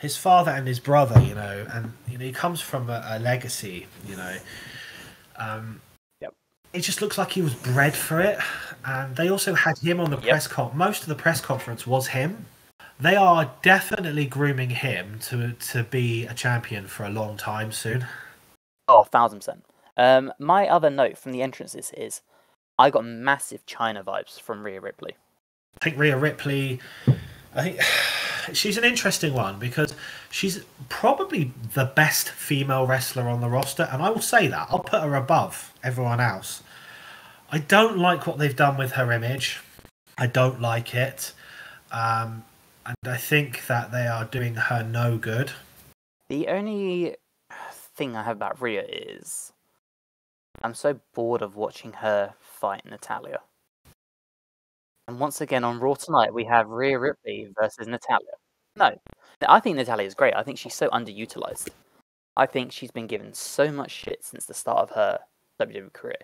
and his brother, and he comes from a legacy, It just looks like he was bred for it, and they also had him on the press conference. Most of the press conference was him. They are definitely grooming him to be a champion for a long time soon. Oh, 1,000%. My other note from the entrances is I got massive China vibes from Rhea Ripley. I think Rhea Ripley, she's an interesting one because she's probably the best female wrestler on the roster, and I will say that. I'll put her above everyone else. I don't like what they've done with her image. I don't like it. And I think that they are doing her no good. The only thing I have about Rhea is I'm so bored of watching her fight Natalya. And once again on Raw tonight, we have Rhea Ripley versus Natalya. No, I think Natalya is great. I think she's so underutilized. I think she's been given so much shit since the start of her WWE career.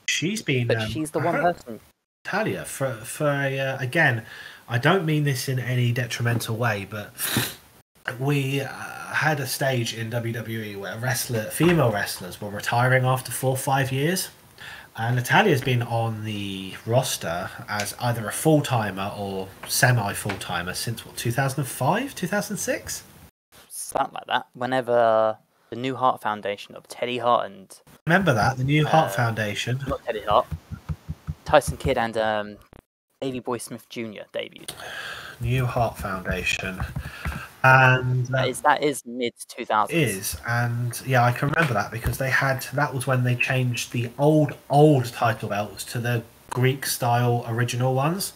She's been, but she's the one person. Natalya again, I don't mean this in any detrimental way, but we had a stage in WWE where female wrestlers were retiring after 4 or 5 years. And Natalya's been on the roster as either a full-timer or semi-full-timer since, 2005, 2006? Something like that. Whenever the New Hart Foundation of Teddy Hart and Remember that? The New Heart Foundation. Not Teddy Hart. Tyson Kidd and Davey Boy Smith Jr. debuted. New Heart Foundation. And that is mid 2000s. And yeah, I can remember that because that was when they changed the old title belts to the Greek style original ones.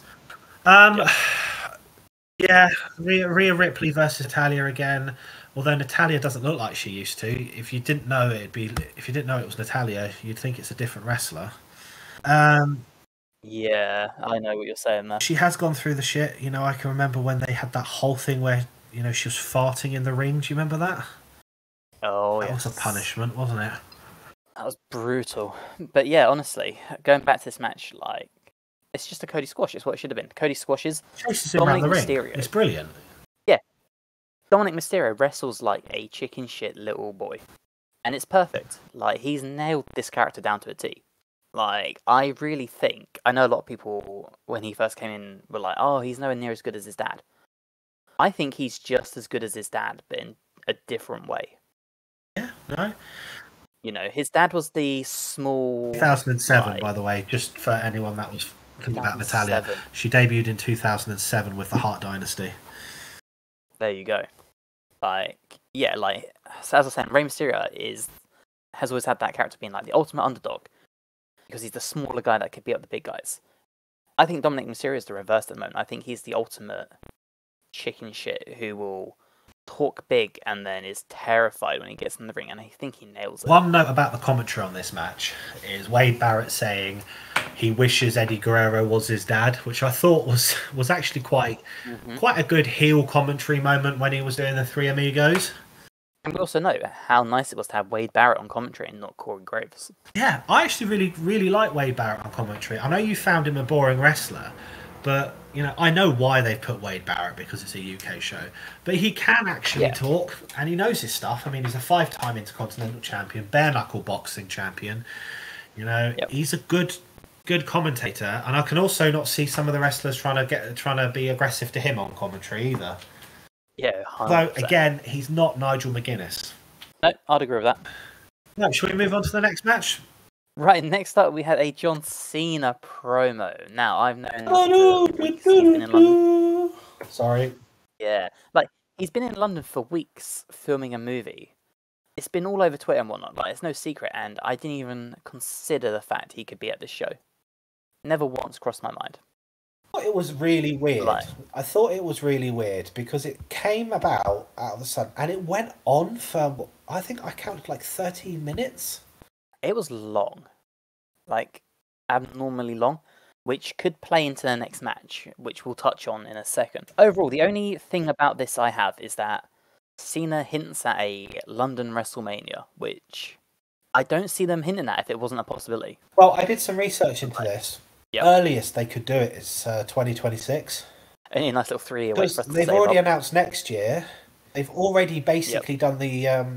Yeah, Rhea Ripley versus Natalya again. Although Natalya doesn't look like she used to. If you didn't know it was Natalya, you'd think it's a different wrestler. Yeah, I know what you're saying there. She has gone through the shit. I can remember when they had that whole thing where she was farting in the ring. Do you remember that? Oh, that was a punishment, wasn't it? That was brutal. But yeah, honestly, going back to this match, it's just a Cody squash. It's what it should have been. Cody squashes Dominik Mysterio. It's brilliant. Yeah. Dominik Mysterio wrestles like a chicken shit little boy. And it's perfect. He's nailed this character down to a T. I really think... I know a lot of people, when he first came in, were like, oh, he's nowhere near as good as his dad. I think he's just as good as his dad, but in a different way. Yeah, no. His dad was the small... 2007, by the way, just for anyone that was thinking about Natalya. She debuted in 2007 with the Hart Dynasty. There you go. So as I was saying, Rey Mysterio has always had that character being the ultimate underdog because he's the smaller guy that could beat up the big guys. I think Dominik Mysterio is the reverse at the moment. I think he's the ultimate chicken shit who will talk big and then is terrified when he gets in the ring, and I think he nails it. One note about the commentary on this match is Wade Barrett saying he wishes Eddie Guerrero was his dad, which I thought was actually quite a good heel commentary moment when he was doing the Three Amigos. And we also know how nice it was to have Wade Barrett on commentary and not Corey Graves. Yeah, I actually really, really like Wade Barrett on commentary. I know you found him a boring wrestler, but I know why they've put Wade Barrett because it's a UK show. But he can actually talk, and he knows his stuff. I mean, he's a 5-time Intercontinental champion, bare knuckle boxing champion. He's a good commentator, and I can also not see some of the wrestlers trying to be aggressive to him on commentary either. Yeah, 100%. Though again, he's not Nigel McGuinness. No, I'd agree with that. No, shall we move on to the next match? Right, next up we had a John Cena promo. Now, I've known he's been in London. Sorry. Yeah, he's been in London for weeks filming a movie. It's been all over Twitter and whatnot. It's no secret, and I didn't even consider the fact he could be at this show. Never once crossed my mind. I thought it was really weird. I thought it was really weird because it came about out of the sun, and it went on for, I think I counted 13 minutes. It was long. Abnormally long, which could play into the next match, which we'll touch on in a second. Overall, the only thing about this I have is that Cena hints at a London WrestleMania, which I don't see them hinting at if it wasn't a possibility. Well, I did some research into this. Yep. Earliest they could do it is 2026. Only a nice little 3 year wait for us to they've already announced next year. They've already basically done the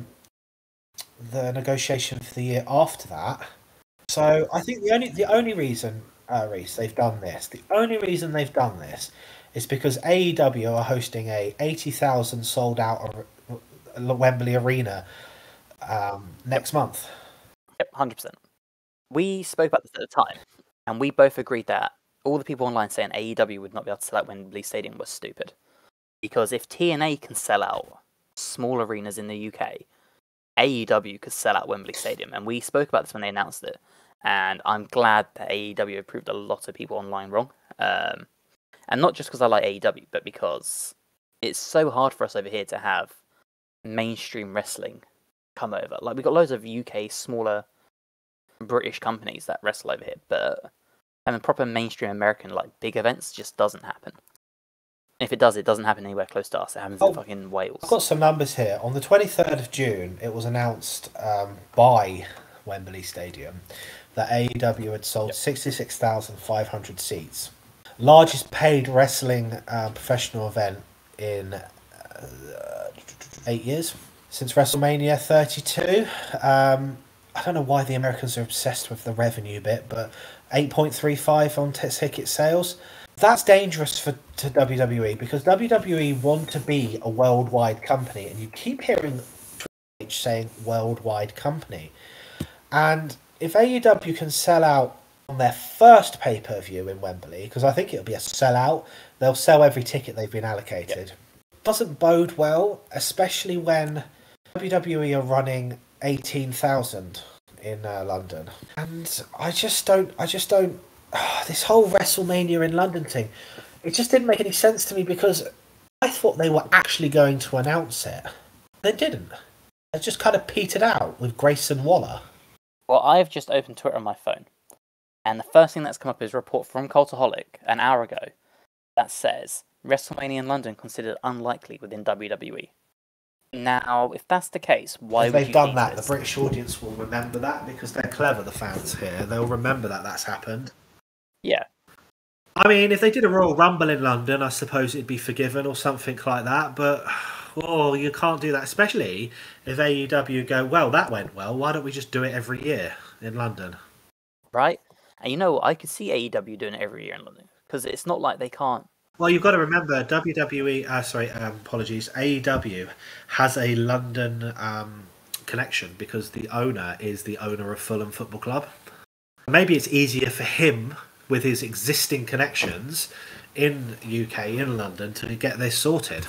negotiation for the year after that. So I think the only reason, Rhys, they've done this. The only reason they've done this is because AEW are hosting a 80,000 sold out Wembley Arena next month. Yep, 100%. We spoke about this at the time, and we both agreed that all the people online saying AEW would not be able to sell out Wembley Stadium was stupid. Because if TNA can sell out small arenas in the UK, AEW could sell out Wembley Stadium. And we spoke about this when they announced it. And I'm glad that AEW have proved a lot of people online wrong. And not just because I like AEW, but because it's so hard for us over here to have mainstream wrestling come over. We've got loads of UK smaller British companies that wrestle over here, but having proper mainstream American big events just doesn't happen. If it does, it doesn't happen anywhere close to us. It happens in fucking Wales. I've got some numbers here. On the 23rd of June, it was announced by Wembley Stadium that AEW had sold 66,500 seats. Largest paid wrestling professional event in 8 years. Since WrestleMania 32. I don't know why the Americans are obsessed with the revenue bit, but 8.35 on ticket sales. That's dangerous to WWE because WWE want to be a worldwide company, and you keep hearing Triple H saying worldwide company. And if AEW can sell out on their first pay-per-view in Wembley, because I think it'll be a sellout, they'll sell every ticket they've been allocated. Yep. Doesn't bode well, especially when WWE are running 18,000 in London. And I just don't. This whole WrestleMania in London thing, it just didn't make any sense to me because I thought they were actually going to announce it. They didn't. It just kind of petered out with Grayson Waller. Well, I've just opened Twitter on my phone, and the first thing that's come up is a report from Cultaholic an hour ago that says WrestleMania in London considered unlikely within WWE. Now, if that's the case, why would you they've done keep that? this? The British audience will remember that because they're clever, the fans here. They'll remember that that's happened. Yeah. I mean, if they did a Royal Rumble in London, I suppose it'd be forgiven or something like that, but you can't do that, especially if AEW go, well, that went well, why don't we just do it every year in London? Right? And you know, I could see AEW doing it every year in London, because it's not like they can't. Well, you've got to remember, AEW has a London connection because the owner is the owner of Fulham Football Club. Maybe it's easier for him, with his existing connections in UK, in London, to get this sorted.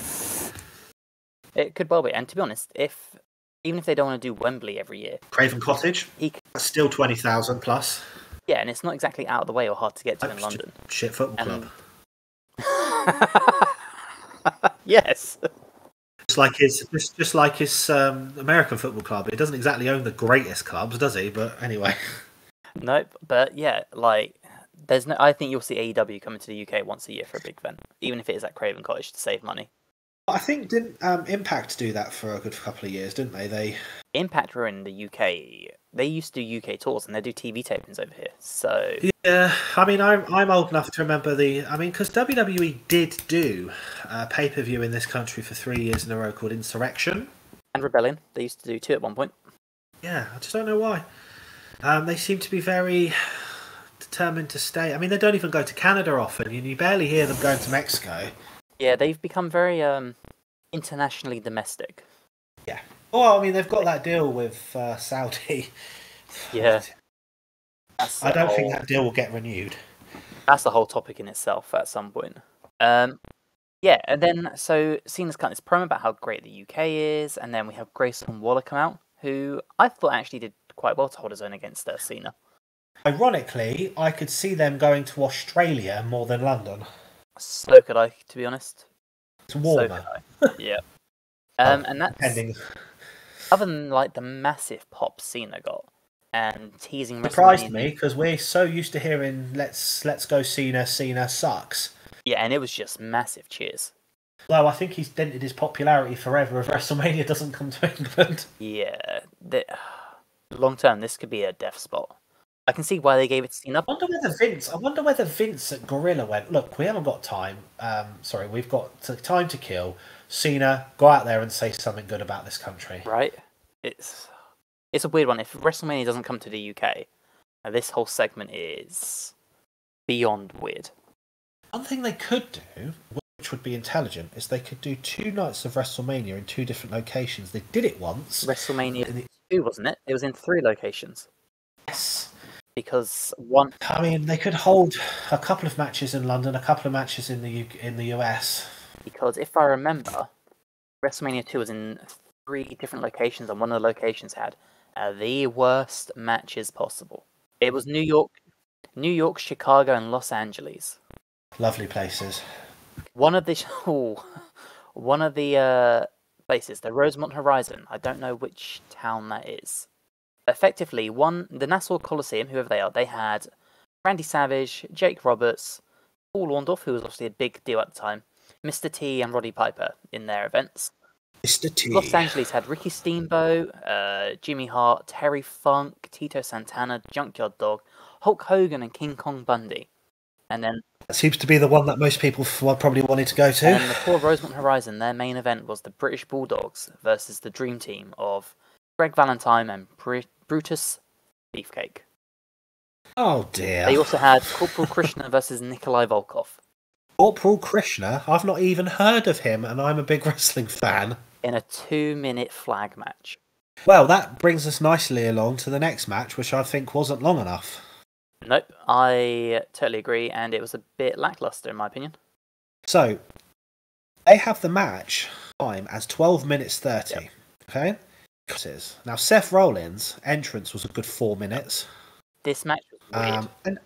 It could well be, and to be honest, even if they don't want to do Wembley every year, Craven Cottage, that's still 20,000 plus. Yeah, and it's not exactly out of the way or hard to get to in London. Shit football club. Yes. Just like his American football club. It doesn't exactly own the greatest clubs, does he? But anyway. Nope. But yeah, like there's no. I think you'll see AEW coming to the UK once a year for a big event, even if it is at Craven Cottage to save money. I think didn't Impact do that for a good couple of years, didn't they? Impact were in the UK. They used to do UK tours and they do TV tapings over here. So yeah, I mean, I'm old enough to remember because WWE did do a pay-per-view in this country for 3 years in a row called Insurrection and Rebellion. They used to do 2 at one point. Yeah, I just don't know why. They seem to be very determined to stay. I mean, they don't even go to Canada often. You barely hear them going to Mexico. Yeah, they've become very internationally domestic. Yeah. Well, I mean, they've got that deal with Saudi. Yeah. I don't think that deal will get renewed. That's the whole topic in itself at some point. Yeah, and then so Cena's cut this promo about how great the UK is, and then we have Grayson Waller come out, who I thought actually did quite well to hold his own against Cena. Ironically, I could see them going to Australia more than London. So could I, to be honest. It's warmer. So yeah. And that's depending. Other than like the massive pop Cena got and teasing. Surprised me because we're so used to hearing "Let's go Cena, Cena sucks." Yeah, and it was just massive cheers. Well, I think he's dented his popularity forever if WrestleMania doesn't come to England. Yeah, long term, this could be a death spot. I can see why they gave it to Cena. I wonder whether Vince at Gorilla went, look, we haven't got time. We've got time to kill. Cena, go out there and say something good about this country. Right? It's a weird one. If WrestleMania doesn't come to the UK, this whole segment is beyond weird. One thing they could do, which would be intelligent, is they could do 2 nights of WrestleMania in 2 different locations. They did it once. WrestleMania 2, wasn't it? It was in 3 locations. Yes. Because one... I mean, they could hold a couple of matches in London, a couple of matches in the US. Because if I remember, WrestleMania 2 was in 3 different locations, and one of the locations had the worst matches possible. It was New York, Chicago, and Los Angeles. Lovely places. One of the places, the Rosemont Horizon. I don't know which town that is. Effectively, the Nassau Coliseum, whoever they are, they had Randy Savage, Jake Roberts, Paul Orndorff, who was obviously a big deal at the time, Mr. T and Roddy Piper in their events. Mr. T. Los Angeles had Ricky Steamboat, Jimmy Hart, Terry Funk, Tito Santana, Junkyard Dog, Hulk Hogan, and King Kong Bundy. And then that seems to be the one that most people probably wanted to go to. And the core Rosemont Horizon, their main event was the British Bulldogs versus the Dream Team of Greg Valentine and Brutus Beefcake. Oh dear. They also had Corporal Krishna versus Nikolai Volkov. Corporal Krishna? I've not even heard of him, and I'm a big wrestling fan. In a 2-minute flag match. Well, that brings us nicely along to the next match, which I think wasn't long enough. Nope, I totally agree, and it was a bit lackluster in my opinion. So, they have the match time as 12 minutes 30. Yep. Okay? Now, Seth Rollins' entrance was a good 4 minutes. This match was weird. And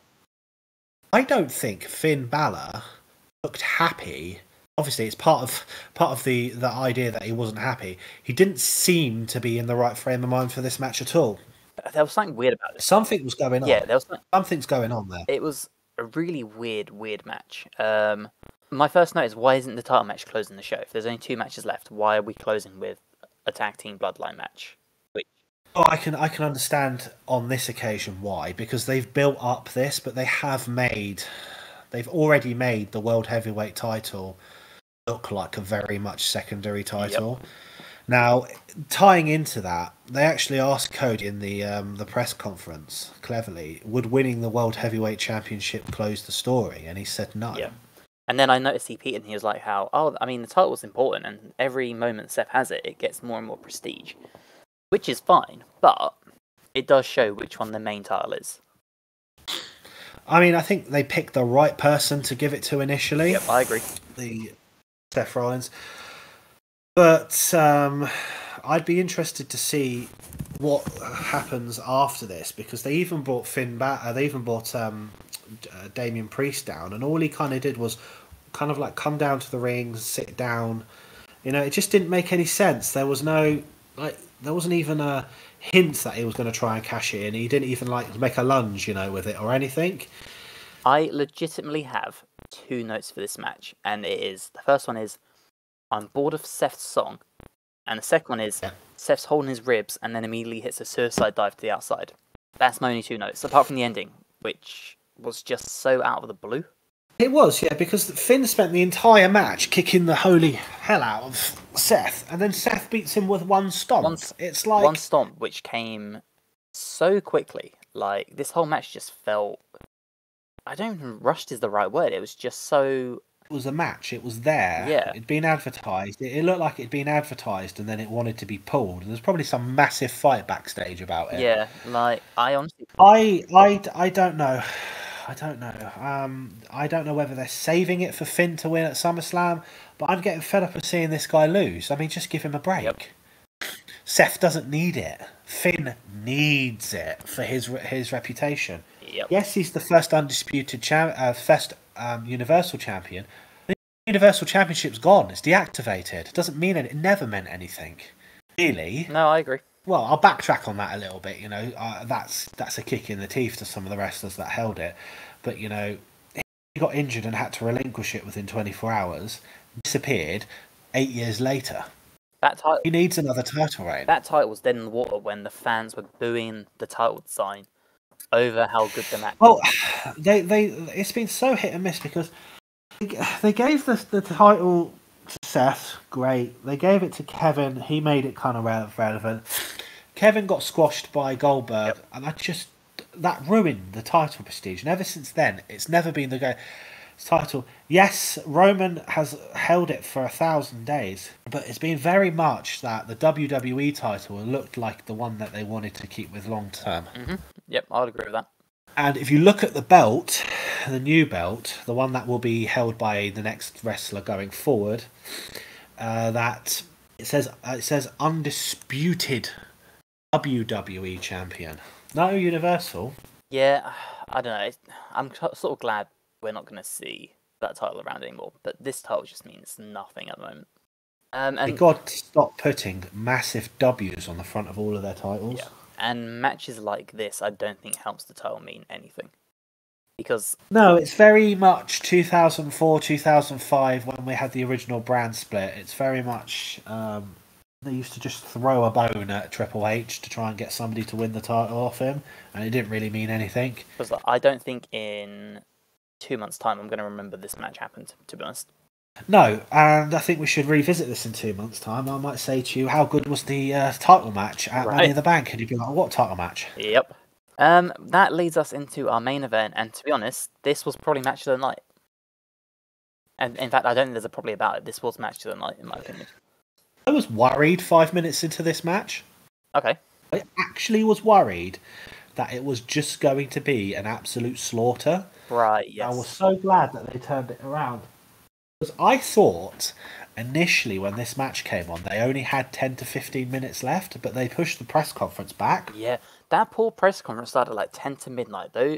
I don't think Finn Bálor looked happy. Obviously, it's part of the idea that he wasn't happy. He didn't seem to be in the right frame of mind for this match at all. There was something weird about it. Something was going on. Yeah, there was something's going on there. It was a really weird match. My first note is, why isn't the title match closing the show? If there's only 2 matches left, why are we closing with a tag team Bloodline match? Oh, I can understand on this occasion why, because they've built up this, but they've already made the World Heavyweight title look like a very much secondary title. Yep. Now, tying into that, they actually asked Cody in the press conference, cleverly, would winning the World Heavyweight Championship close the story? And he said no. Yeah. And then I noticed he was like, the title was important, and every moment Seth has it, it gets more and more prestige. Which is fine, but it does show which one the main title is. I mean, I think they picked the right person to give it to initially. Yep, I agree. The Seth Rollins. But I'd be interested to see what happens after this, because they even brought Damian Priest down, and all he kind of did was kind of like come down to the ring, sit down. You know, it just didn't make any sense. There wasn't even a hint that he was going to try and cash it in. He didn't even make a lunge, with it or anything. I legitimately have 2 notes for this match, and the first one is, I'm bored of Seth's song, and the second one is, Seth's holding his ribs and then immediately hits a suicide dive to the outside. That's my only 2 notes, apart from the ending, which was just so out of the blue. It was, yeah, because Finn spent the entire match kicking the holy hell out of Seth, and then Seth beats him with one stomp. It's like... one stomp, which came so quickly. Like, this whole match just felt... I don't even... rushed is the right word. It was just so... It was a match. It was there. Yeah. It'd been advertised. It looked like it'd been advertised, and then it wanted to be pulled. And there's probably some massive fight backstage about it. Yeah, like, I honestly... I don't know. I don't know. I don't know whether they're saving it for Finn to win at SummerSlam, but I'm getting fed up of seeing this guy lose. I mean, just give him a break. Yep. Seth doesn't need it. Finn needs it for his reputation. Yep. Yes, he's the first undisputed Universal Champion. The Universal Championship's gone. It's deactivated. It doesn't mean it never meant anything. Really? No, I agree. Well, I'll backtrack on that a little bit. That's a kick in the teeth to some of the wrestlers that held it. But, he got injured and had to relinquish it within 24 hours, disappeared 8 years later. That title, he needs another title reign. That title was dead in the water when the fans were booing the title sign over how good the match was. Well, it's been so hit and miss, because they gave the title to Seth, great. They gave it to Kevin, he made it kind of relevant. Kevin got squashed by Goldberg, yep. And that ruined the title prestige. And ever since then, it's never been the title. Yes, Roman has held it for 1,000 days, but it's been very much that the WWE title looked like the one that they wanted to keep with long term. Mm-hmm. Yep, I'd agree with that. And if you look at the belt, the new belt, the one that will be held by the next wrestler going forward, that it says undisputed WWE champion. No Universal. Yeah, I don't know. I'm sort of glad we're not going to see that title around anymore. But this title just means nothing at the moment. And God, stop putting massive W's on the front of all of their titles. Yeah. And matches like this, I don't think helps the title mean anything. Because... No, it's very much 2004, 2005 when we had the original brand split. It's very much... they used to just throw a bone at Triple H to try and get somebody to win the title off him, and it didn't really mean anything. Because I don't think in 2 months' time I'm going to remember this match happened, to be honest. No, and I think we should revisit this in 2 months' time. I might say to you, how good was the title match at Money in the Bank? And you'd be like, what title match? Yep. That leads us into our main event, and to be honest, this was probably match of the night. And in fact, I don't think there's a probably about it. This was match of the night, in my opinion. I was worried 5 minutes into this match. Okay. I actually was worried that it was just going to be an absolute slaughter. Right, yes. I was so glad that they turned it around. Because I thought initially when this match came on, they only had 10 to 15 minutes left, but they pushed the press conference back. Yeah, that poor press conference started at like 10 to midnight, though.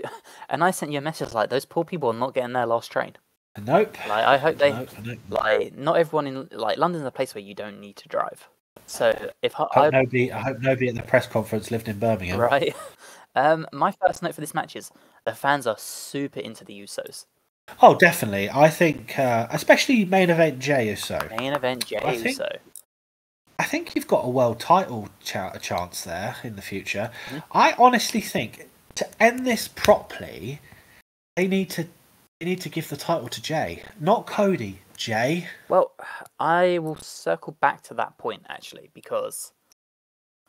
And I sent you a message like, those poor people are not getting their last train. Nope. Like, I hope they... Nope. Like, not everyone in... Like, London's a place where you don't need to drive. So, if I hope nobody at the press conference lived in Birmingham. Right. My first note for this match is the fans are super into the Usos. Oh, definitely. I think, especially main event Jey Uso. Main event Jey Uso. I think you've got a world title chance there in the future. Mm-hmm. I honestly think to end this properly, they need to give the title to Jey, not Cody. Jey. Well, I will circle back to that point actually because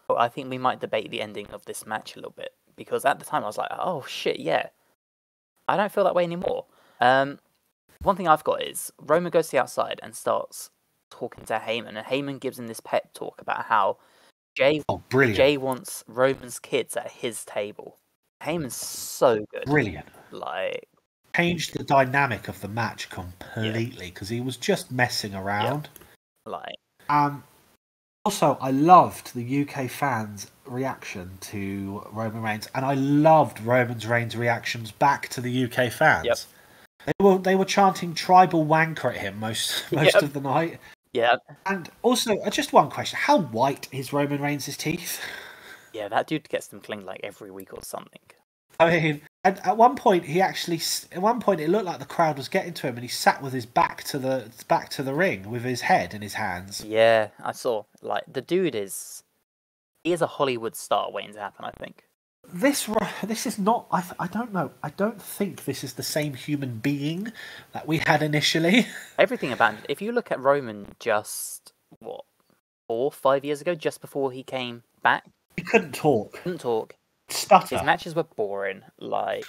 I think we might debate the ending of this match a little bit because at the time I was like, oh shit, yeah, I don't feel that way anymore. One thing I've got is Roman goes to the outside and starts talking to Heyman, and Heyman gives him this pep talk about how Jey wants Roman's kids at his table. Heyman's so good. Brilliant. Like, changed the dynamic of the match completely because he was just messing around. Yeah. Like, also, I loved the UK fans' reaction to Roman Reigns, and I loved Roman Reigns' reactions back to the UK fans. Yep. They were chanting tribal wanker at him most of the night. Yeah. And also, just one question: how white is Roman Reigns' teeth? Yeah, that dude gets them cleaned like every week or something. I mean, at one point it looked like the crowd was getting to him, and he sat with his back to the ring with his head in his hands. Yeah, I saw. Like, the dude is a Hollywood star waiting to happen, I think. This is not. I don't know. I don't think this is the same human being that we had initially. Everything about him. If you look at Roman just 4 or 5 years ago, just before he came back, he couldn't talk. Stutter. His matches were boring. Like,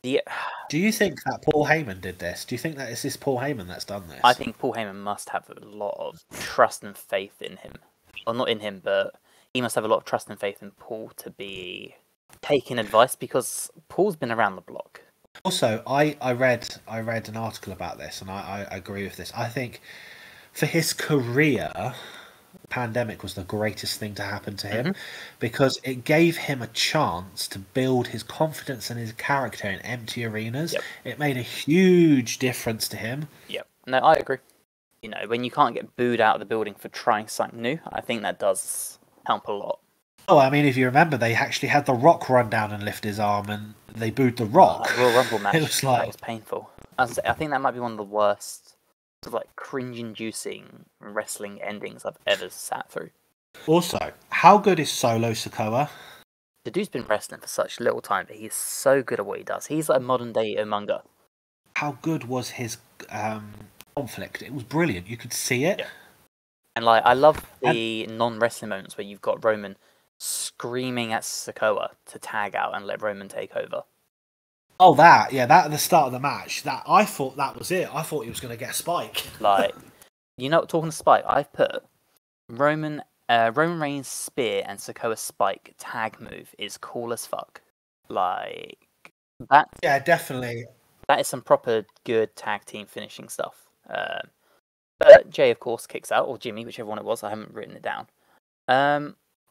Do you think that Paul Heyman did this? Do you think that it's this Paul Heyman that's done this? I think Paul Heyman must have a lot of trust and faith in him. Well, not in him, but he must have a lot of trust and faith in Paul to be taking advice because Paul's been around the block. Also, I read an article about this, and I agree with this. I think for his career, pandemic was the greatest thing to happen to him because it gave him a chance to build his confidence and his character in empty arenas. Yep. It made a huge difference to him. Yep. No, I agree. You know, when you can't get booed out of the building for trying something new, I think that does help a lot. Oh, I mean, if you remember, they actually had The Rock run down and lift his arm, and they booed The Rock. Royal Rumble match. It was like... That was painful. I think that might be one of the worst, sort of like cringe-inducing wrestling endings I've ever sat through. Also, how good is Solo Sikoa? The dude's been wrestling for such little time, but he's so good at what he does. He's like a modern-day Umunga. How good was his conflict? It was brilliant. You could see it. Yeah. And like, I love the non-wrestling moments where you've got Roman screaming at Sikoa to tag out and let Roman take over. Oh, that at the start of the match, that I thought that was it. I thought he was going to get a spike. Like, you know, talking to Spike, I've put Roman Reigns' spear and Sikoa's spike tag move is cool as fuck. Like, that. Yeah, definitely. That is some proper good tag team finishing stuff. But Jey, of course, kicks out, or Jimmy, whichever one it was. I haven't written it down.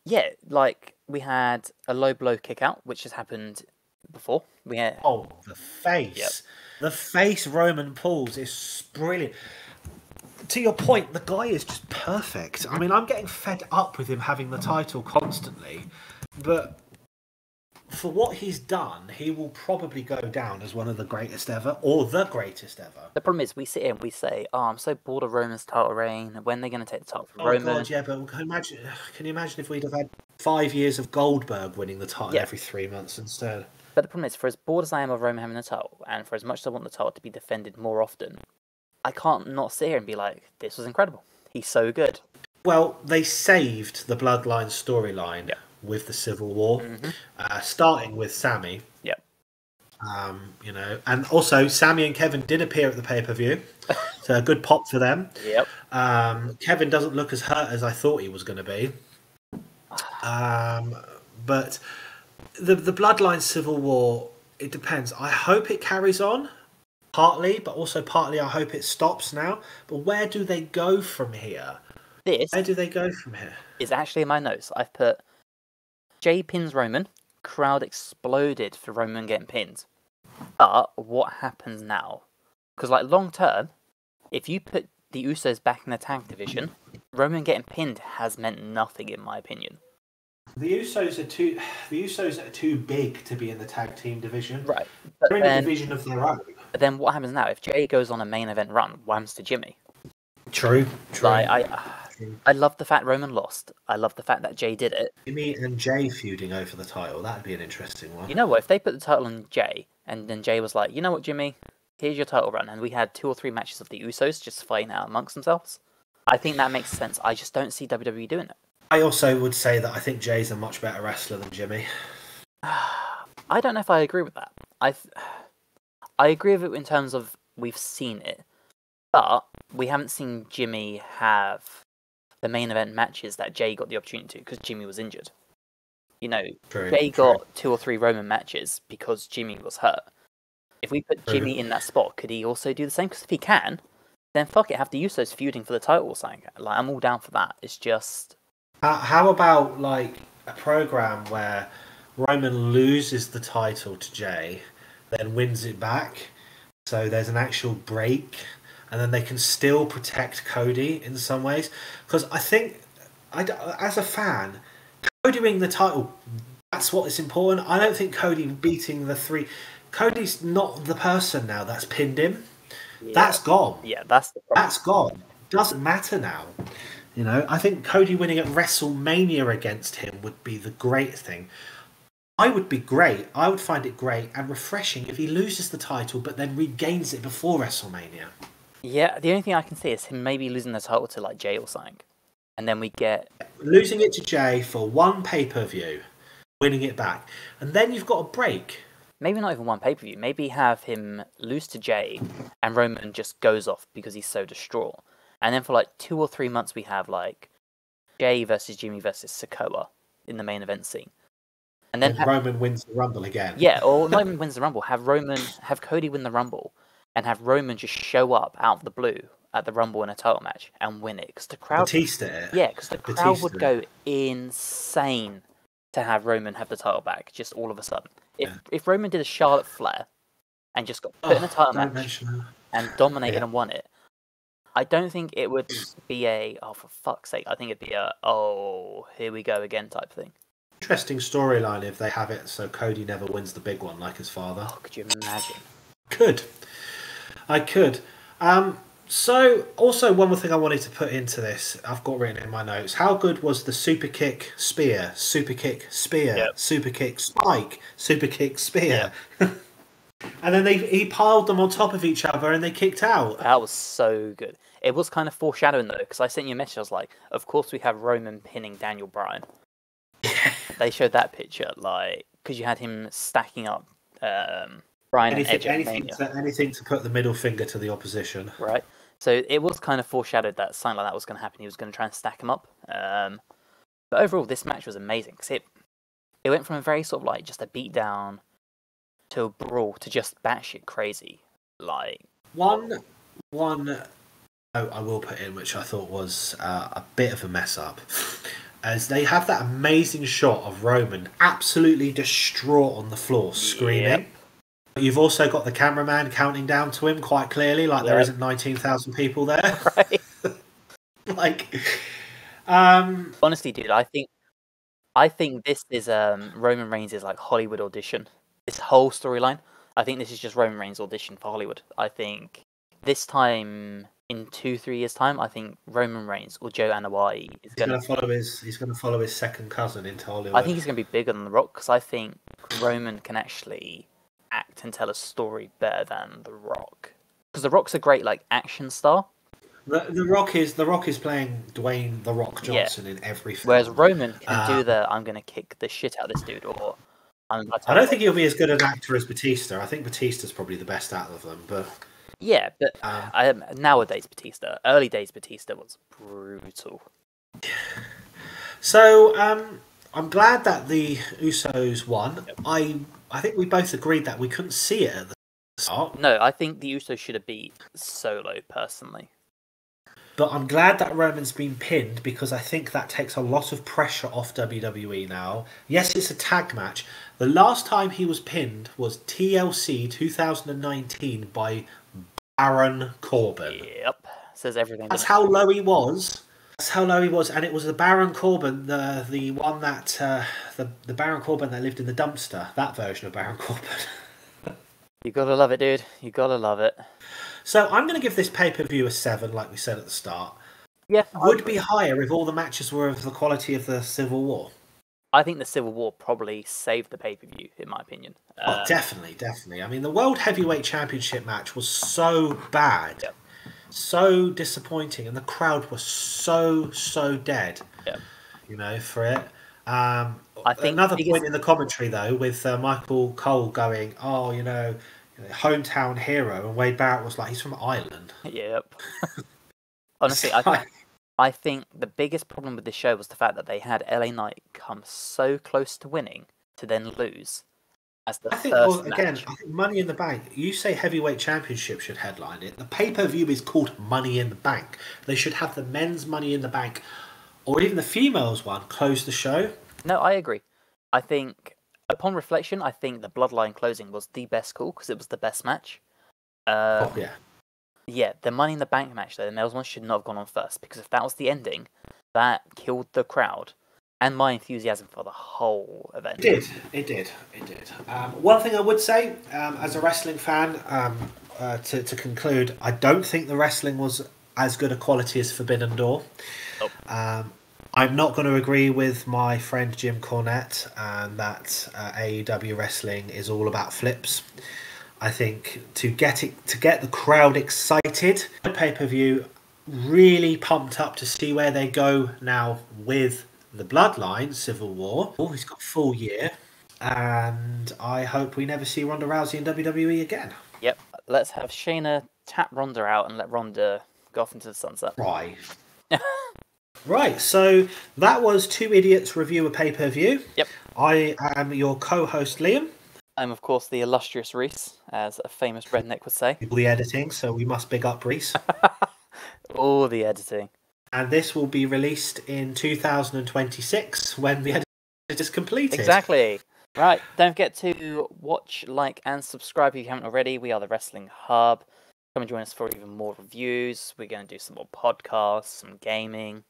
Yeah, like, we had a low blow kick out, which has happened before. We had... Oh, the face. Yep. The face Roman pulls is brilliant. To your point, the guy is just perfect. I mean, I'm getting fed up with him having the title constantly, but for what he's done, he will probably go down as one of the greatest ever, or the greatest ever. The problem is, we sit here and we say, oh, I'm so bored of Roman's title reign. When are they going to take the title from Roman? God, yeah, but can you imagine if we'd have had 5 years of Goldberg winning the title every 3 months instead? But the problem is, for as bored as I am of Roman having the title, and for as much as I want the title to be defended more often, I can't not sit here and be like, this was incredible. He's so good. Well, they saved the Bloodline storyline with the Civil War, starting with Sami. Yep. You know, and also Sami and Kevin did appear at the pay-per-view, so a good pop for them. Yep. Kevin doesn't look as hurt as I thought he was going to be. But the Bloodline Civil War, it depends. I hope it carries on, partly, but also partly I hope it stops now. But where do they go from here? Where do they go from here? Is actually in my notes. I've put Jay pins Roman, crowd exploded for Roman getting pinned. But what happens now? Because like long term, if you put the Usos back in the tag division, Roman getting pinned has meant nothing in my opinion. The Usos are too big to be in the tag team division. Right. They're in a division of their own. But then what happens now? If Jay goes on a main event run, what happens to Jimmy? True. Like, I love the fact Roman lost. I love the fact that Jay did it. Jimmy and Jay feuding over the title, that'd be an interesting one. You know what? If they put the title on Jay, and then Jay was like, you know what, Jimmy? Here's your title run. And we had 2 or 3 matches of the Usos just fighting out amongst themselves. I think that makes sense. I just don't see WWE doing it. I also would say that I think Jay's a much better wrestler than Jimmy. I don't know if I agree with that. I agree with it in terms of we've seen it. But we haven't seen Jimmy have the main event matches that Jay got the opportunity to because Jimmy was injured. You know, Jay got 2 or 3 Roman matches because Jimmy was hurt. If we put Jimmy in that spot, could he also do the same? Because if he can, then fuck it, have the Usos feuding for the title or something. Like, I'm all down for that. It's just... How about, like, a program where Roman loses the title to Jay, then wins it back, so there's an actual break, and then they can still protect Cody in some ways? Because I think, as a fan, Cody winning the title, that's what is important. I don't think Cody beating the 3... Cody's not the person now that's pinned him. Yeah. That's gone. Yeah, that's the problem. That's gone. Doesn't matter now. You know, I think Cody winning at WrestleMania against him would be the great thing. I would be great. I would find it great and refreshing if he loses the title but then regains it before WrestleMania. Yeah, the only thing I can see is him maybe losing the title to like Jay or something. And then we get... Losing it to Jay for one pay-per-view, winning it back. And then you've got a break. Maybe not even one pay-per-view. Maybe have him lose to Jay and Roman just goes off because he's so distraught. And then for like 2 or 3 months we have like Jay versus Jimmy versus Sikoa in the main event scene. And then Roman wins the Rumble again. Yeah, or not even wins the Rumble. Have Cody win the Rumble and have Roman just show up out of the blue at the Rumble in a title match and win it. Because the crowd... Batista. Yeah, because the crowd would go insane to have Roman have the title back just all of a sudden. If Roman did a Charlotte Flair and just got put in a title match and dominated and won it, I don't think it would be a, oh, for fuck's sake, I think it'd be a, oh, here we go again type thing. Interesting storyline if they have it so Cody never wins the big one like his father. Oh, could you imagine? I could. So, also one more thing I wanted to put into this, I've got written in my notes. How good was the super kick, spear, super kick, spear, super kick, spike, super kick, spear? Yep. And then he piled them on top of each other and they kicked out. That was so good. It was kind of foreshadowing though, because I sent you a message, I was like, of course we have Roman pinning Daniel Bryan. They showed that picture, like, because you had him stacking up Bryan and Edge. Anything to put the middle finger to the opposition. Right. So it was kind of foreshadowed that something like that was going to happen. He was going to try and stack him up. But overall, this match was amazing because it went from a very sort of like just a beatdown to a brawl to just batshit crazy. Like one note I will put in, which I thought was a bit of a mess up, as they have that amazing shot of Roman absolutely distraught on the floor, screaming. Yep. You've also got the cameraman counting down to him quite clearly, like there isn't 19,000 people there. Right. Like, honestly, dude, I think this is Roman Reigns' like Hollywood audition. This whole storyline, I think this is just Roman Reigns' audition for Hollywood. I think this time in 2-3 years' time, I think Roman Reigns or Joe Anoa'i is going to follow his. He's going to follow his second cousin into Hollywood. I think he's going to be bigger than The Rock because I think Roman can actually act and tell a story better than The Rock. Because The Rock's a great like action star. The Rock is playing Dwayne The Rock Johnson in every film. Whereas Roman can do I'm going to kick the shit out of this dude, or I don't think he'll be as good an actor as Batista. I think Batista's probably the best out of them, but yeah, but nowadays Batista, early days Batista was brutal. So I'm glad that the Usos won. Yep. I think we both agreed that we couldn't see it at the start. No, I think the Usos should have beat Solo, personally. But I'm glad that Roman's been pinned because I think that takes a lot of pressure off WWE now. Yes, it's a tag match. The last time he was pinned was TLC 2019 by Baron Corbin. Yep, says everything. That's how low he was. That's how low he was, and it was the Baron Corbin, the one that the Baron Corbin that lived in the dumpster. That version of Baron Corbin. You gotta love it, dude. You gotta love it. So I'm going to give this pay-per-view a 7, like we said at the start. Yeah, Would be higher if all the matches were of the quality of the Civil War. I think the Civil War probably saved the pay-per-view, in my opinion. Oh, definitely. I mean, the World Heavyweight Championship match was so bad, Yep. so disappointing, and the crowd was so dead. Yep. You know, for it. I think another point in the commentary though, with Michael Cole going, "Oh, you know, hometown hero," and Wade Barrett was like, "He's from Ireland." Yep. Honestly, I think the biggest problem with this show was the fact that they had LA Knight come so close to winning to then lose as the first match. Again, I think Money in the Bank. You say heavyweight championship should headline it. The pay-per-view is called Money in the Bank. They should have the men's Money in the Bank, or even the females one, close the show. No, I agree. I think, upon reflection, I think the Bloodline closing was the best call because it was the best match. Yeah. Yeah, the Money in the Bank match, though, the males one should not have gone on first because if that was the ending, that killed the crowd and my enthusiasm for the whole event. It did. One thing I would say, as a wrestling fan, to conclude, I don't think the wrestling was as good a quality as Forbidden Door. Nope. I'm not going to agree with my friend Jim Cornette and that AEW wrestling is all about flips. I think to get the crowd excited, the pay-per-view really pumped up to see where they go now with the Bloodline Civil War. Oh, he's got a full year, and I hope we never see Ronda Rousey in WWE again. Yep. Let's have Shayna tap Ronda out and let Ronda go off into the sunset. Right. Right, so that was Two Idiots Review a Pay-Per-View. Yep. I am your co-host, Liam. I'm, of course, the illustrious Rhys, as a famous redneck would say. All the editing, so we must big up Rhys. All the editing. And this will be released in 2026 when the edit is completed. Exactly. Right, don't forget to watch, like, and subscribe if you haven't already. We are the Wrestling Hub. Come and join us for even more reviews. We're going to do some more podcasts, some gaming.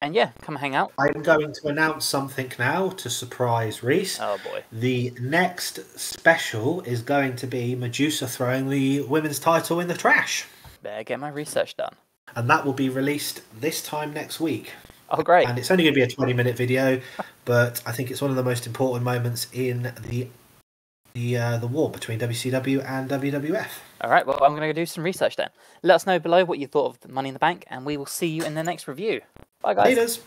And yeah, come hang out. I'm going to announce something now to surprise Rhys. Oh boy. The next special is going to be Medusa throwing the women's title in the trash. Better get my research done. And that will be released this time next week. Oh great. And it's only going to be a 20-minute video, but I think it's one of the most important moments in the war between WCW and WWF. Alright, well I'm going to go do some research then. Let us know below what you thought of the Money in the Bank, and we will see you in the next review. Bye guys. Laters.